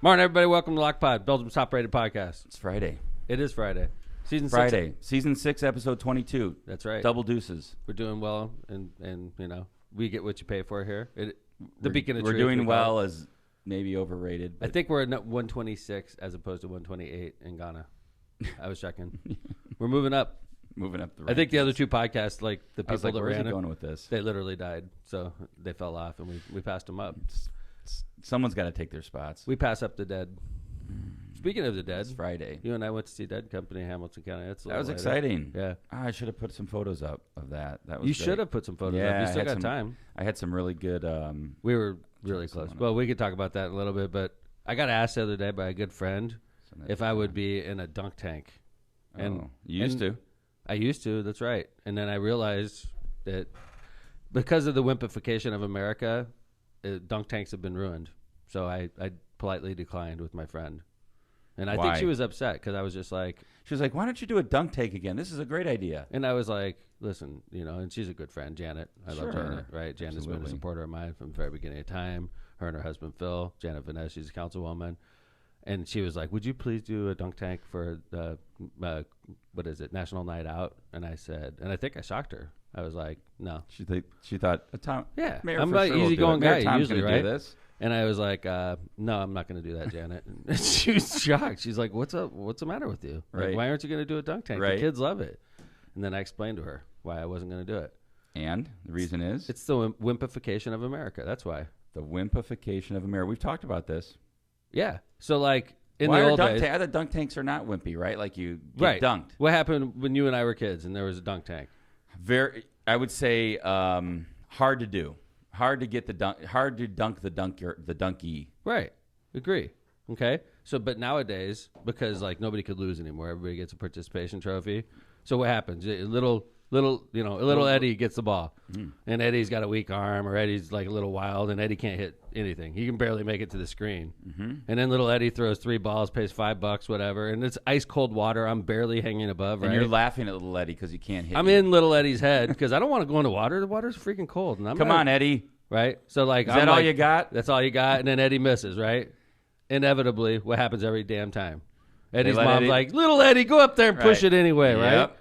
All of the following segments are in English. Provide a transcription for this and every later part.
Morning, everybody. Welcome to Lock Pod, Belgium's top-rated podcast. It's Friday. It is Friday. Season Friday. 6. Season 6, episode 22. That's right. Double deuces. We're doing well, and you know, we get what you pay for here. The beacon of We're truth. doing well as maybe overrated. I think we're at 126 as opposed to 128 in Ghana. I was checking. We're moving up. Moving up the I think the other two podcasts, like the people that where's ran it it, going with this? they literally died. So they fell off, and we passed them up. Someone's got to take their spots. We pass up the dead. Speaking of the dead, It's Friday. you and I went to see Dead Company in Hamilton County. That was exciting. Yeah. I should have put some photos up of that. That was You great. should have put some photos Yeah, up. You I still had got some- time. I had some really good. We were really Someone close. else. Well, we could talk about that in a little bit, but I got asked the other day by a good friend Send that if to I me. would be in a dunk tank. You used to. I used to, that's right. And then I realized that because of the wimpification of America, dunk tanks have been ruined. So I politely declined with my friend. And I think Why? she was upset because I was just like, She was like, "Why don't you do a dunk tank again? This is a great idea." and I was like, listen, you know, and she's a good friend, Janet. I love Sure. Janet, right? Janet's been a Absolutely. supporter of mine from the very beginning of time. Her and her husband, Phil. Janet Vanessa, she's a councilwoman. And she was like, would you please do a dunk tank for the, what is it, National Night Out? And I said, and I think I shocked her. I was like, no. She thought, Tom. Yeah, Mayor I'm for an sure will do easygoing it. Mayor guy Tom's usually, gonna right? do this. And I was like, no, I'm not going to do that, Janet. And she was shocked. She's like, what's up? What's the matter with you? Like, Right. why aren't you going to do a dunk tank? Right. The kids love it. And then I explained to her why I wasn't going to do it. And the reason is It's the wimpification of America. That's why. the wimpification of America. We've talked about this. Yeah. So like in Why the are old days, the dunk tanks are not wimpy, right? Like you get right? dunked. What happened when you and I were kids and there was a dunk tank? I would say hard to do. Hard to get the dunk. Hard to dunk the dunky. Right. Agree. Okay. So, but nowadays, because like nobody could lose anymore, everybody gets a participation trophy. So what happens? Little Eddie gets the ball, and Eddie's got a weak arm, or Eddie's like a little wild, and Eddie can't hit anything. He can barely make it to the screen. And then little Eddie throws 3 balls, pays $5, whatever, and it's ice cold water. I'm barely hanging above. And right? you're laughing at little Eddie because he can't hit. I'm you. in little Eddie's head because I don't want to go into water. The water's freaking cold, and I'm Come not- on, Eddie. right? So like, Is that all you got? That's all you got, and then Eddie misses, right? Inevitably, what happens every damn time? Eddie's let mom's Eddie- like, little Eddie, go up there and push Right. it anyway, right? Yep.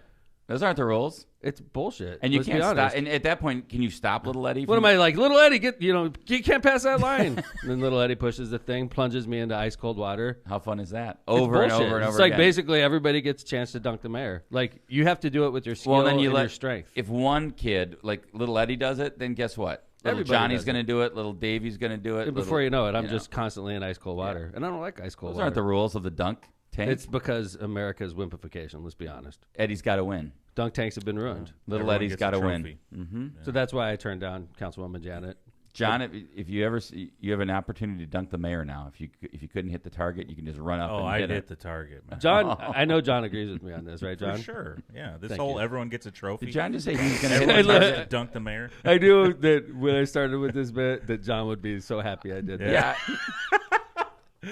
Those aren't the rules. It's bullshit. And you Let's be can't stop. honest. And at that point, can you stop little Eddie? What am I like, little Eddie? You can't pass that line. And then little Eddie pushes the thing, plunges me into ice cold water. How fun is that? It's Over and bullshit. over and over It's like again. basically everybody gets a chance to dunk the mayor. Like you have to do it with your skill Well, then you and let your strength. If one kid, like little Eddie, does it, then guess what? Little Everybody Johnny's does going to do it. Little Davey's going to do it. And before you know it, I'm you just constantly in ice cold water, and I don't like ice cold Those water. aren't the rules of the dunk tank. It's because America's wimpification. Let's be honest. Eddie's got to win. Dunk tanks have been ruined. Little Everyone Eddie's gets got to a win. trophy. Mm-hmm. So that's why I turned down Councilwoman Janet. John, if you ever you have an opportunity to dunk the mayor now. If you couldn't hit the target, you can just run up Oh, and I hit hit it. the target, man. John, I know John agrees with me on this, right, John? For sure. Yeah. This Thank whole you. everyone gets a trophy. Did John just say he's going to hit Everyone the Hey, tries target? to dunk the mayor. I knew that when I started with this bit that John would be so happy I did that. Yeah.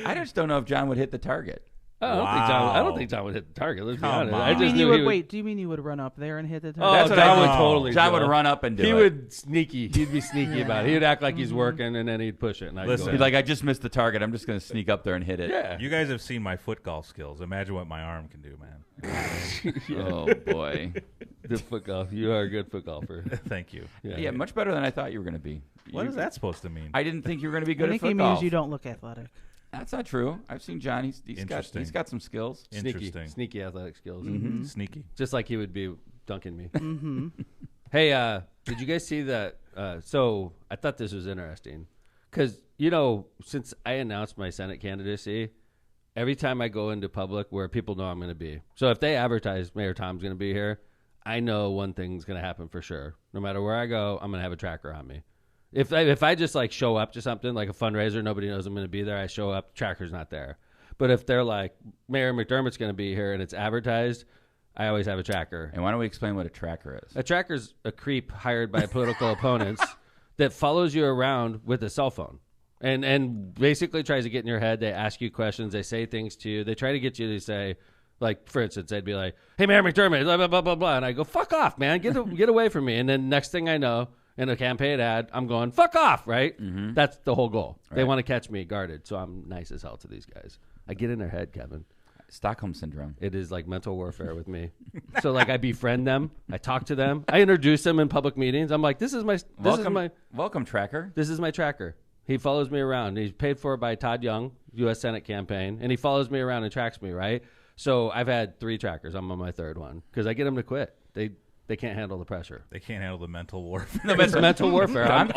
I just don't know if John would hit the target. I don't think John would hit the target. Let's be Come honest. on. I You just mean knew he would. Wait, do you mean you would run up there and hit the Oh, target? That's what John I would think. totally. John do would it. run up and do He it. would sneaky. He'd be sneaky Yeah. about it. He'd act like he's working, and then he'd push it. And I'd Listen. go He'd in. like, I just missed the target. I'm just going to sneak up there and hit it. yeah. You guys have seen my foot golf skills. Imagine what my arm can do, man. Oh boy. The foot golf. You are a good foot golfer. Thank you. Yeah, much better than I thought you were going to be. What is that supposed to mean? I didn't think you were going to be I good at think foot he means golf. you don't look athletic. That's not true. I've seen John. He's got some skills. Interesting. Sneaky athletic skills. Sneaky. Just like he would be dunking me. Mm-hmm. Hey, did you guys see that? So I thought this was interesting because, since I announced my Senate candidacy, every time I go into public where people know I'm going to be. So if they advertise Mayor Tom's going to be here, I know one thing's going to happen for sure. No matter where I go, I'm going to have a tracker on me. If I just like show up to something like a fundraiser, nobody knows I'm going to be there. I show up, tracker's not there. But if they're like, Mayor McDermott's going to be here and it's advertised, I always have a tracker. And why don't we explain what a tracker is? A tracker's a creep hired by political opponents that follows you around with a cell phone and basically tries to get in your head. They ask you questions. They say things to you. They try to get you to say, like, for instance, they'd be like, hey, Mayor McDermott, blah, blah, blah, blah, blah. And I go, fuck off, man. Get away from me. And then next thing I know, In a campaign ad, I'm going, fuck off, right? Mm-hmm. That's the whole goal. Right. They want to catch me guarded, so I'm nice as hell to these guys. I get in their head, Kevin. Stockholm syndrome. It is like mental warfare with me. So like I befriend them, I talk to them, I introduce them in public meetings. I'm like, this is my Welcome, tracker. This is my tracker. He follows me around. He's paid for by Todd Young, U.S. Senate campaign, and he follows me around and tracks me, right? So I've had 3 trackers. I'm on my 3rd one because I get them to quit. They can't handle the pressure. They can't handle the mental warfare. No, it's mental warfare. I'm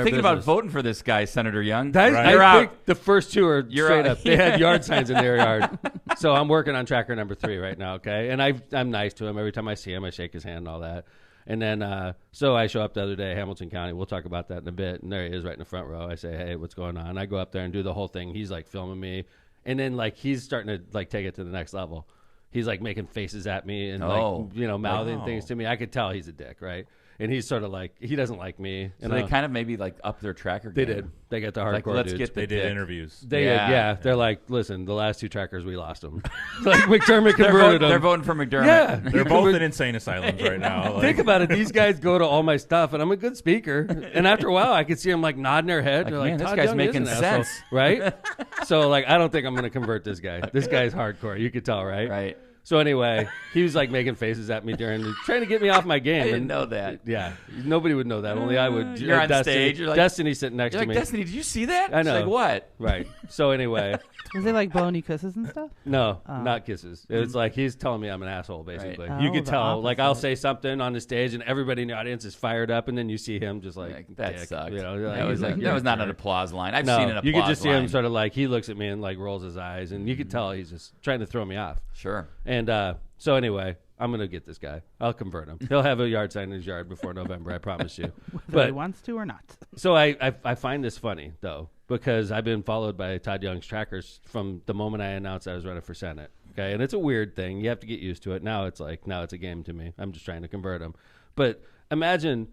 thinking about voting for this guy, Senator Young. Right. I think the first 2 are straight up. They Yeah. had yard signs in their yard. So I'm working on tracker number 3 right now, okay? And I'm nice to him. Every time I see him, I shake his hand and all that. And then, so I show up the other day, Hamilton County. We'll talk about that in a bit. And there he is right in the front row. I say, hey, what's going on? I go up there and do the whole thing. He's like filming me. And then like he's starting to like take it to the next level. He's like making faces at me and mouthing things to me. I could tell he's a dick, right? And he's sort of like, he doesn't like me. So they kind of maybe like up their tracker game. They did. They got the hardcore Like, let's dudes. get the They did dick. interviews. They did, yeah. They're like, listen, the last 2 trackers, we lost them. Like McDermott They're, converted them. they're voting for McDermott. Yeah. They're both in insane asylums right now. Like, Think about it. These guys go to all my stuff, and I'm a good speaker. And after a while, I could see them like nodding their head. They're man, like, this Todd guy's Young making is an asshole, sense. right? So like, I don't think I'm going to convert this guy. This guy's hardcore. You could tell, right? Right. So anyway, he was like making faces at me trying to get me off my game. I didn't and know that. Yeah, nobody would know that. Only I would. You're on Destiny, stage. You're like, Destiny's sitting next You're to like, me. Destiny, did you see that? I know. She's like, what? Right. So anyway, Was it like blowing you kisses and stuff? no, Oh. not kisses. It's like he's telling me I'm an asshole, basically. Right. You Oh, could the tell. Like I'll opposite. say something on the stage, and everybody in the audience is fired up, and then you see him just like That dick, sucked. You know, that he's was like, that was not an applause line. I've no, seen an applause you could just see line. him sort of like he looks at me and like rolls his eyes, and you could tell he's just trying to throw me off. Sure. And so anyway, I'm gonna get this guy. I'll convert him. He'll have a yard sign in his yard before November. I promise you. Whether he But wants to or not. so I find this funny though because I've been followed by Todd Young's trackers from the moment I announced I was running for Senate. Okay, and it's a weird thing. You have to get used to it. Now it's a game to me. I'm just trying to convert him. But imagine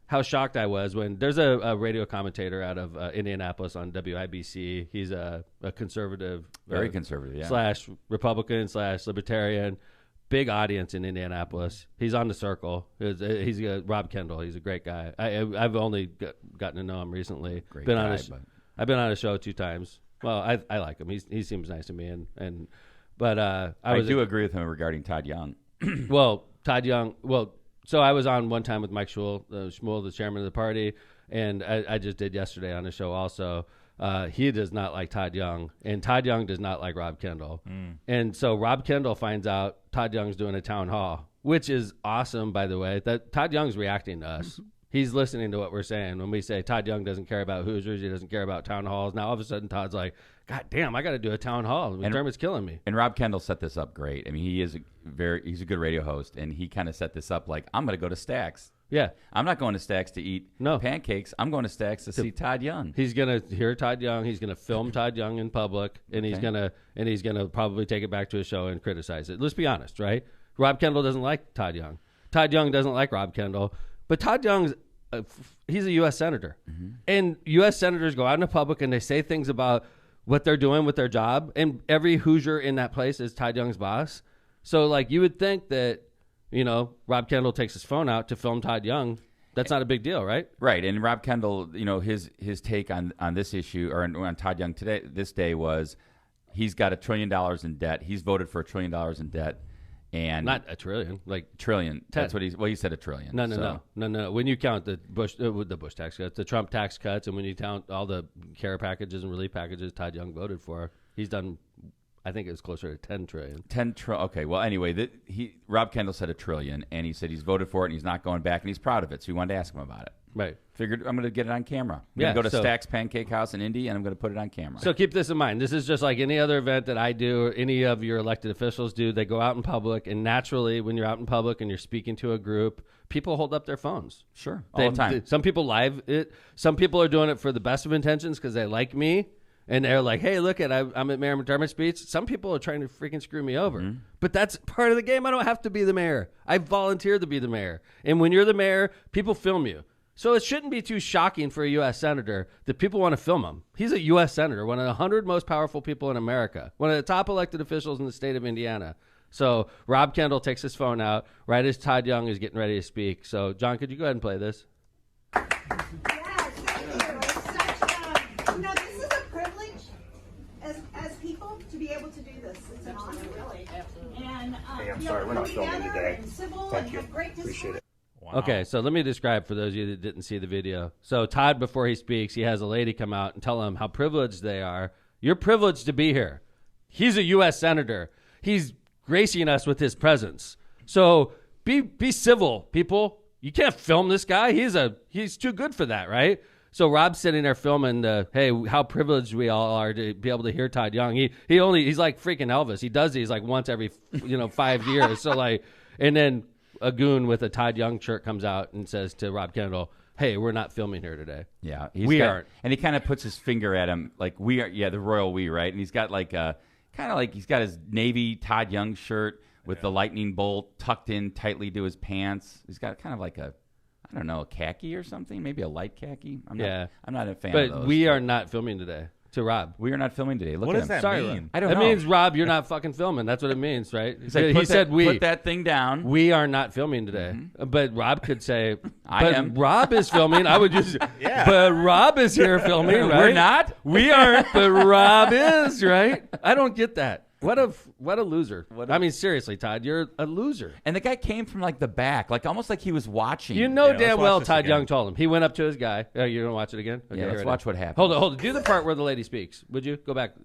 how shocked I was when there's a radio commentator out of Indianapolis on WIBC. He's a conservative, Very conservative, yeah. slash Republican slash libertarian. Big audience in Indianapolis. He's on the circle. He's Rob Kendall. He's a great guy. I've only gotten to know him recently. Great been guy, on but- I've been on a show 2 times. Well, I like him. He seems nice to me. But I do agree with him regarding Todd Young. well, Todd Young. Well, so I was on one time with Mike Schmuel, the chairman of the party, and I just did yesterday on the show also. He does not like Todd Young, and Todd Young does not like Rob Kendall. And so Rob Kendall finds out Todd Young's doing a town hall, which is awesome, by the way. That Todd Young's reacting to us. He's listening to what we're saying. When we say Todd Young doesn't care about Hoosiers, he doesn't care about town halls. Now all of a sudden Todd's like, God damn, I got to do a town hall. McDermott's killing me. And Rob Kendall set this up great. I mean, he's a good radio host, and he kind of set this up like, I'm going to go to Stack's. Yeah. I'm not going to Stack's to eat pancakes. I'm going to Stack's to see Todd Young. He's gonna hear Todd Young. He's gonna film Todd Young in public, and he's gonna probably take it back to a show and criticize it. Let's be honest, right? Rob Kendall doesn't like Todd Young. Todd Young doesn't like Rob Kendall, but Todd Young's he's a U.S. senator, and U.S. senators go out in the public and they say things about what they're doing with their job, and every Hoosier in that place is Todd Young's boss. So, like, you would think that, you know, Rob Kendall takes his phone out to film Todd Young. That's not a big deal, right? Right. And Rob Kendall, you know, his take on this issue, or on Todd Young this day was he's got $1 trillion in debt. He's voted for $1 trillion in debt. And Not a trillion, like trillion. That's what he said, $1 trillion. No. When you count the Bush tax cuts, the Trump tax cuts, and when you count all the care packages and relief packages Todd Young voted for, he's done. I think it was closer to 10 trillion. Okay. Well, anyway, Rob Kendall said $1 trillion, and he said he's voted for it, and he's not going back, and he's proud of it. So he wanted to ask him about it. Right. Figured I'm going to get it on camera. I'm going to go to Stack's Pancake House in Indy, and I'm going to put it on camera. So keep this in mind. This is just like any other event that I do or any of your elected officials do. They go out in public, and naturally, when you're out in public and you're speaking to a group, people hold up their phones. Sure. All the time. Some people live it. Some people are doing it for the best of intentions because they like me. And they're like, hey, look, I'm at Mayor McDermott's speech. Some people are trying to freaking screw me over. But that's part of the game. I don't have to be the mayor. I volunteered to be the mayor. And when you're the mayor, people film you. So it shouldn't be too shocking for a U.S. senator that people want to film him. He's a U.S. senator, one of the 100 most powerful people in America, one of the top elected officials in the state of Indiana. So Rob Kendall takes his phone out right as Todd Young is getting ready to speak. So, John, could you go ahead and play this? Yes, thank you. It's such this is a privilege as people to be able to do this. It's an honor, really. Absolutely. And Hey, I'm sorry, we're not filming today. Thank you. Appreciate it. Wow. Okay, so let me describe for those of you that didn't see the video. So Todd, before he speaks, he has a lady come out and tell him how privileged they are. You're privileged to be here. He's a U.S. senator. He's gracing us with his presence. So be civil, people. You can't film this guy. He's too good for that, right? So Rob's sitting there filming hey, how privileged we all are to be able to hear Todd Young. He's like freaking Elvis. He does these like once every 5 years. So like, and then a goon with a Todd Young shirt comes out and says to Rob Kendall, "Hey, we're not filming here today." Yeah, we aren't. And he kind of puts his finger at him, like we are. Yeah, the royal we, right? And he's got like he's got his navy Todd Young shirt with the lightning bolt tucked in tightly to his pants. He's got kind of like a khaki or something, maybe a light khaki. I'm not a fan of those. But we are not filming today. To Rob, we are not filming today. Look What at does him. that Sorry, mean? Rob. I don't know. That means, Rob, you're not fucking filming. That's what it means, right? He said we. Put that thing down. We are not filming today. But Rob could say, I am. Rob is filming. I would just, but Rob is here filming, right? We're not? We aren't, but Rob is, right? I don't get that. What a loser. I mean, seriously, Todd, you're a loser. And the guy came from like the back, like almost like he was watching. You know let's damn watch well this Todd again. Young told him. He went up to his guy. Oh, you don't watch it again? Okay, Yeah, let's here it watch is. what happened. Hold on. Do the part where the lady speaks. Would you? Go back.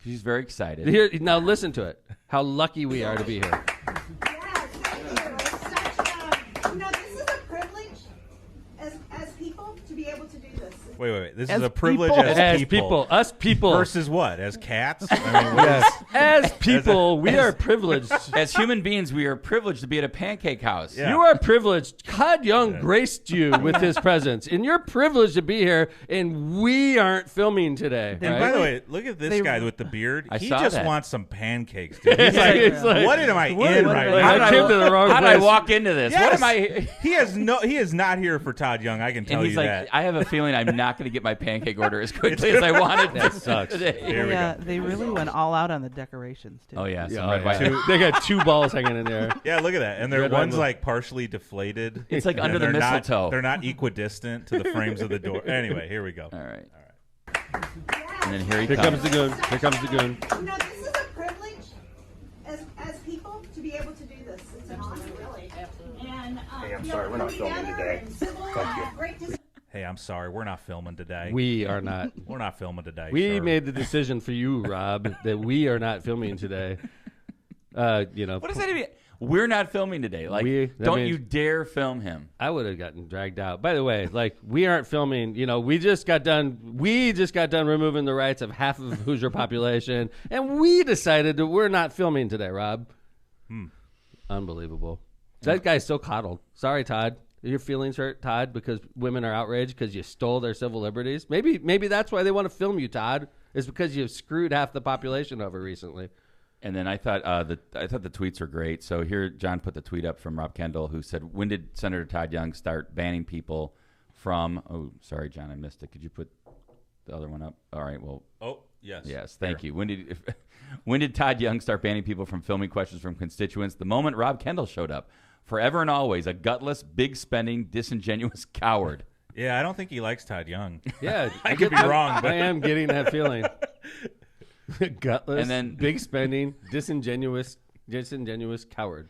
He's very excited. Here, now listen to it. How lucky we are to be here. Yes, thank you. It's such this is a privilege as people to be able to do this. Wait. This As is a privilege people. as Us people. versus what? As cats? I mean, what is- As people, we are privileged. As human beings, we are privileged to be at a Pancake House. Yeah. You are privileged. Todd Young graced you with his presence, and you're privileged to be here, and we aren't filming today. And right? by the way, look at this guy with the beard. I He saw just that. wants some pancakes, dude. He's like, It's like, what am I in right like, now? I came to the wrong How did I place. walk into this? Yes. What am I? He is not here for Todd Young. I can tell And he's you like, that. I have a feeling I'm not going to get my pancake order as quickly as I wanted. That sucks. today. Here we go. They really went all out on the decorations too. Oh yeah, some Yeah, red, white. they got two balls hanging in there. Yeah, look at that. And their Red, one's white, like partially deflated. It's like And under the they're not- mistletoe. They're not equidistant to the frames of the door. Anyway, here we go. All right. And then here he Here comes. comes the goon. Here comes the goon. This is a privilege as people to be able to do this. It's an honor, really. Absolutely. And Hey, I'm sorry, we're not filming today. Thank you. Great to Hey, I'm sorry. We're not filming today. We are not. We're not filming today. We sir. made the decision for you, Rob, that we are not filming today. What does that mean? We're not filming today. Like, that don't means- you dare film him. I would have gotten dragged out. By the way, like we aren't filming. We just got done. We just got done removing the rights of half of the Hoosier population, and we decided that we're not filming today. Rob, unbelievable. That guy's so coddled. Sorry, Todd. Your feelings hurt, Todd, because women are outraged because you stole their civil liberties. Maybe that's why they want to film you, Todd. Is because you've screwed half the population over recently. And then I thought the tweets were great. So here, John put the tweet up from Rob Kendall, who said, "When did Senator Todd Young start banning people from?" Oh, sorry, John, I missed it. Could you put the other one up? All right. Well, Oh, yes. yes, thank you. When did Todd Young start banning people from filming questions from constituents? The moment Rob Kendall showed up, forever and always a gutless, big spending, disingenuous coward. Yeah, I don't think he likes Todd Young. Yeah, I could be wrong, but I am getting that feeling. Gutless, And then- big spending, disingenuous coward.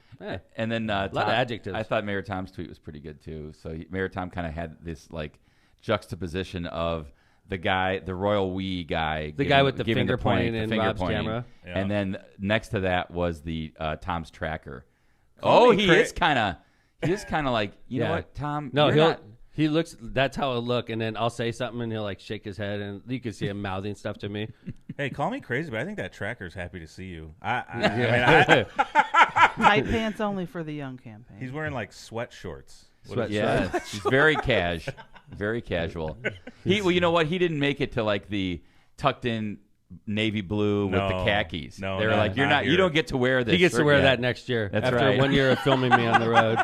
And then lot of adjectives. I thought Mayor Tom's tweet was pretty good too. So Mayor Tom kind of had this like juxtaposition of the royal we guy, The guy with the giving finger pointing the in finger Rob's pointing. camera. Yeah. And then next to that was the Tom's tracker. Call me He is kind of like, you know what, Tom? No, you're not- he looks. That's how it'll look, and then I'll say something, and he'll like shake his head, and you can see him mouthing stuff to me. hey, call me crazy, but I think that tracker's happy to see you. I mean, Tight pants only for the Young campaign. he's wearing like sweat shorts. Yeah, he's very very casual. Well, you know what? He didn't make it to like the tucked in navy blue with the No. khakis. No, they were like, "You're not not. You here." don't get to wear this." He gets to shirt wear yet." that next year. That's after right. 1 year of filming me on the road.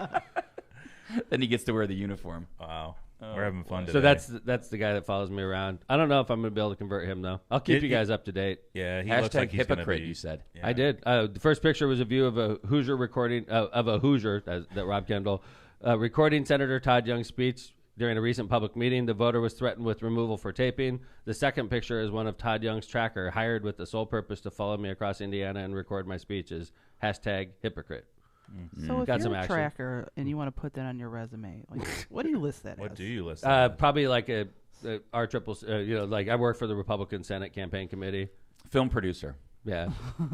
Then he gets to wear the uniform. Wow, we're having fun today. So that's the guy that follows me around. I don't know if I'm going to be able to convert him though. I'll keep you guys up to date. yeah. He looks Hashtag like he's gonna hypocrite. be- You said. Yeah. I did. The first picture was a view of a Hoosier recording of a Hoosier that Rob Kendall recording Senator Todd Young's speech During a recent public meeting, the voter was threatened with removal for taping. The second picture is one of Todd Young's tracker, hired with the sole purpose to follow me across Indiana and record my speeches. #hypocrite. So if Got you're some a action. tracker and you want to put that on your resume, like, what do you list that What as? do you list? Probably like a R triple, like I work for the Republican Senate campaign committee. Film producer. Yeah,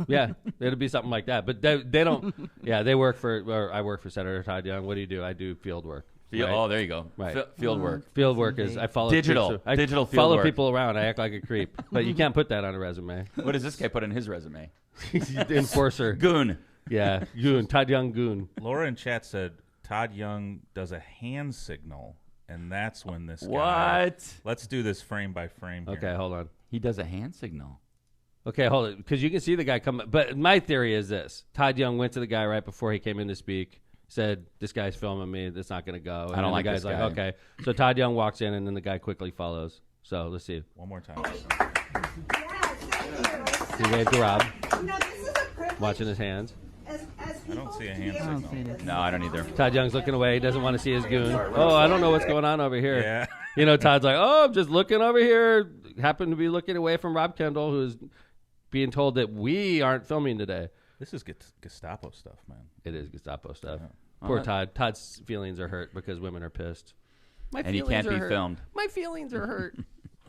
yeah, it'll be something like that. But they don't. Yeah, they work for. Or I work for Senator Todd Young. What do? I do field work. Right? Oh, there you go. Right. Field work. Field work is I follow Digital. creeps. I Digital field follow work. people around. I act like a creep, but you can't put that on a resume. What does this guy put on his resume? Enforcer. Goon. Yeah, goon. Todd Young goon. Laura in chat said Todd Young does a hand signal, and that's when this guy. What? Let's do this frame by frame. Here. Okay, hold on. He does a hand signal. Okay, hold it, because you can see the guy come. But my theory is this: Todd Young went to the guy right before he came in to speak. Said, "This guy's filming me. That's not going to go." And I don't then like the guy's this guy. like, "Okay." So Todd Young walks in, and then the guy quickly follows. So let's see. One more time. Yes, thank you. He waved to Rob, You know, this is a privilege. watching his hands. As I don't see a people to be hand able I don't to see do it. this. No, I don't either. Todd Young's looking away. He doesn't want to see his goon. Oh, I don't know what's going on over here. Yeah. You know, Todd's like, "Oh, I'm just looking over here." Happened to be looking away from Rob Kendall, who's being told that we aren't filming today. This is Gestapo stuff, man. It is Gestapo stuff. Yeah. Poor Todd. Todd's feelings are hurt because women are pissed. My And he feelings can't are be hurt. filmed. My feelings are hurt.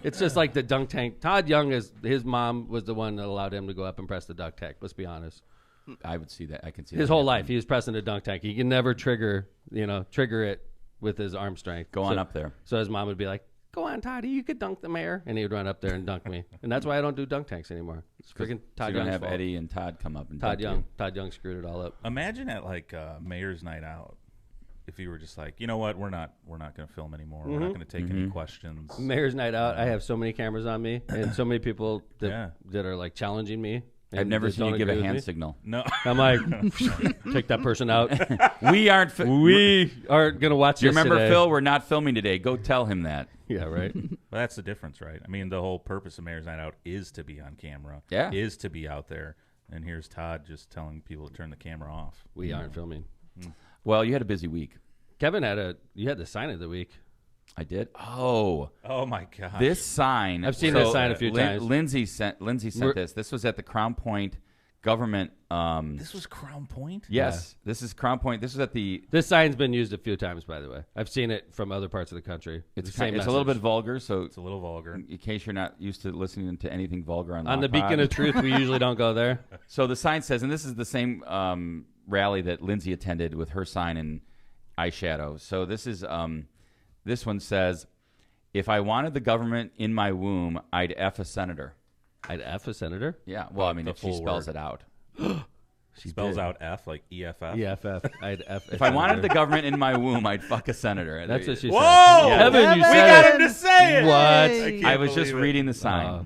It's just like the dunk tank. Todd Young his mom was the one that allowed him to go up and press the dunk tank. Let's be honest. I would see that. I can see His that whole happening. life he was pressing the dunk tank. He can never trigger it with his arm strength. Go on up there. So his mom would be like, "Go on, Toddy, you could dunk the mayor," and he would run up there and dunk me. And that's why I don't do dunk tanks anymore. It's freaking So Todd you're gonna Young's have fault. Eddie and Todd come up and Todd dunk Young. you. Todd Young screwed it all up. Imagine at like Mayor's Night Out, if you were just like, you know what, we're not going to film anymore. We're not going to take any questions. Mayor's Night Out. I have so many cameras on me and so many people that are like challenging me. I've and never that seen you don't give a agree with hand me. signal. No. I'm like, take that person out. We aren't. We aren't gonna watch Do you this remember today. Phil? We're not filming today. Go tell him that. Yeah, right. But that's the difference, right? I mean, the whole purpose of Mayor's Night Out is to be on camera. Yeah. Is to be out there. And here's Todd just telling people to turn the camera off. We aren't filming. Well, you had a busy week. Kevin you had the sign of the week. I did. Oh, Oh, my God. this sign. I've seen this sign a few times. Lindsay sent this. This was at the Crown Point government. This was Crown Point? Yes, this is Crown Point. This was at the. This sign's been used a few times, by the way. I've seen it from other parts of the country. It's the same a little bit message. vulgar, so It's a little vulgar. in case you're not used to listening to anything vulgar on On the Lock Beacon Pod. of Truth, we usually don't go there. So the sign says, and this is the same rally that Lindsay attended with her sign in eyeshadow. So this is this one says, "If I wanted the government in my womb, I'd F a senator." I'd F a senator. Yeah, well, I mean, The if she full spells word. it out. She spells out F, like EFF. EFF. I'd F. If I wanted the government in my womb, I'd fuck a senator. That's what she Whoa! said. Kevin, you We said got it. him to say it! What? Hey. I was just believe it. reading the sign.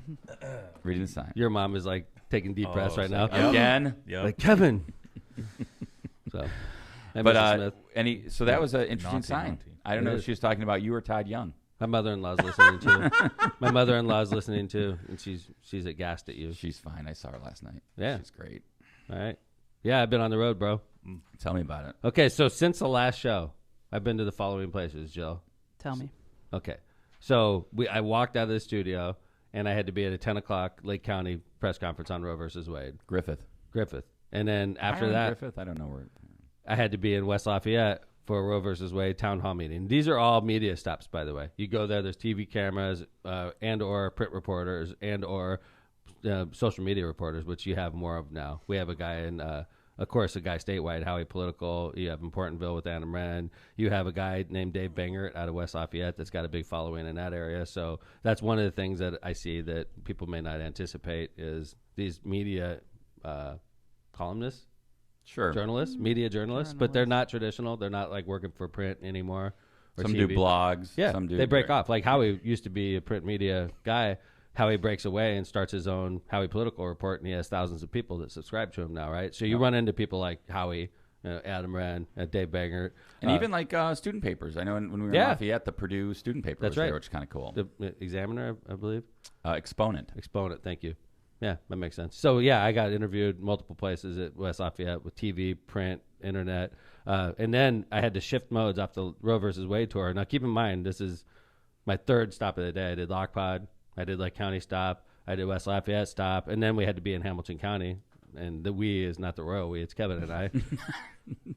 Reading the sign. Your mom is like taking deep breaths right now. Yep. Again. Yep. Like Kevin. So, hey, But Mr. Smith. so that was an interesting Naughty, sign. naughty. I don't It know if is. she was talking about you or Todd Young. My mother-in-law's listening too. My mother-in-law's listening too, and she's aghast at you. She's fine. I saw her last night. Yeah. She's great. All right. Yeah, I've been on the road, bro. Tell me about it. Okay, so since the last show, I've been to the following places, Jill. Tell me. Okay, so I walked out of the studio, and I had to be at a 10 o'clock Lake County press conference on Roe versus Wade, Griffith. and then after Hiram that, Griffith? I don't know where. I had to be in West Lafayette for a Roe versus Wade town hall meeting. These are all media stops, by the way. You go there, there's TV cameras and or print reporters and or social media reporters, which you have more of now. We have a guy in, of course, a guy statewide, Howie Political. You have Importantville with Adam Wren. You have a guy named Dave Bangert out of West Lafayette that's got a big following in that area. So that's one of the things that I see that people may not anticipate is these media columnists. Sure. Media journalists, but they're not traditional. They're not like working for print anymore. Or Some TV. do blogs. Yeah, Some do. they break off. Like Howie used to be a print media guy. Howie breaks away and starts his own Howie Political Report, and he has thousands of people that subscribe to him now, right? So you run into people like Howie, Adam Wren, Dave Bangert. And even like student papers. I know when we were in Yeah. Lafayette, the Purdue student paper That's was right. there, which is kind of cool. the Examiner, I believe. Exponent. Exponent, thank you. Yeah, that makes sense. So yeah, I got interviewed multiple places at West Lafayette with TV, print, internet, and then I had to shift modes off the Roe versus Wade tour. Now keep in mind, this is my third stop of the day. I did Lockpod, I did Lake County stop, I did West Lafayette stop, and then we had to be in Hamilton County. And the we is not the royal we, it's Kevin and I.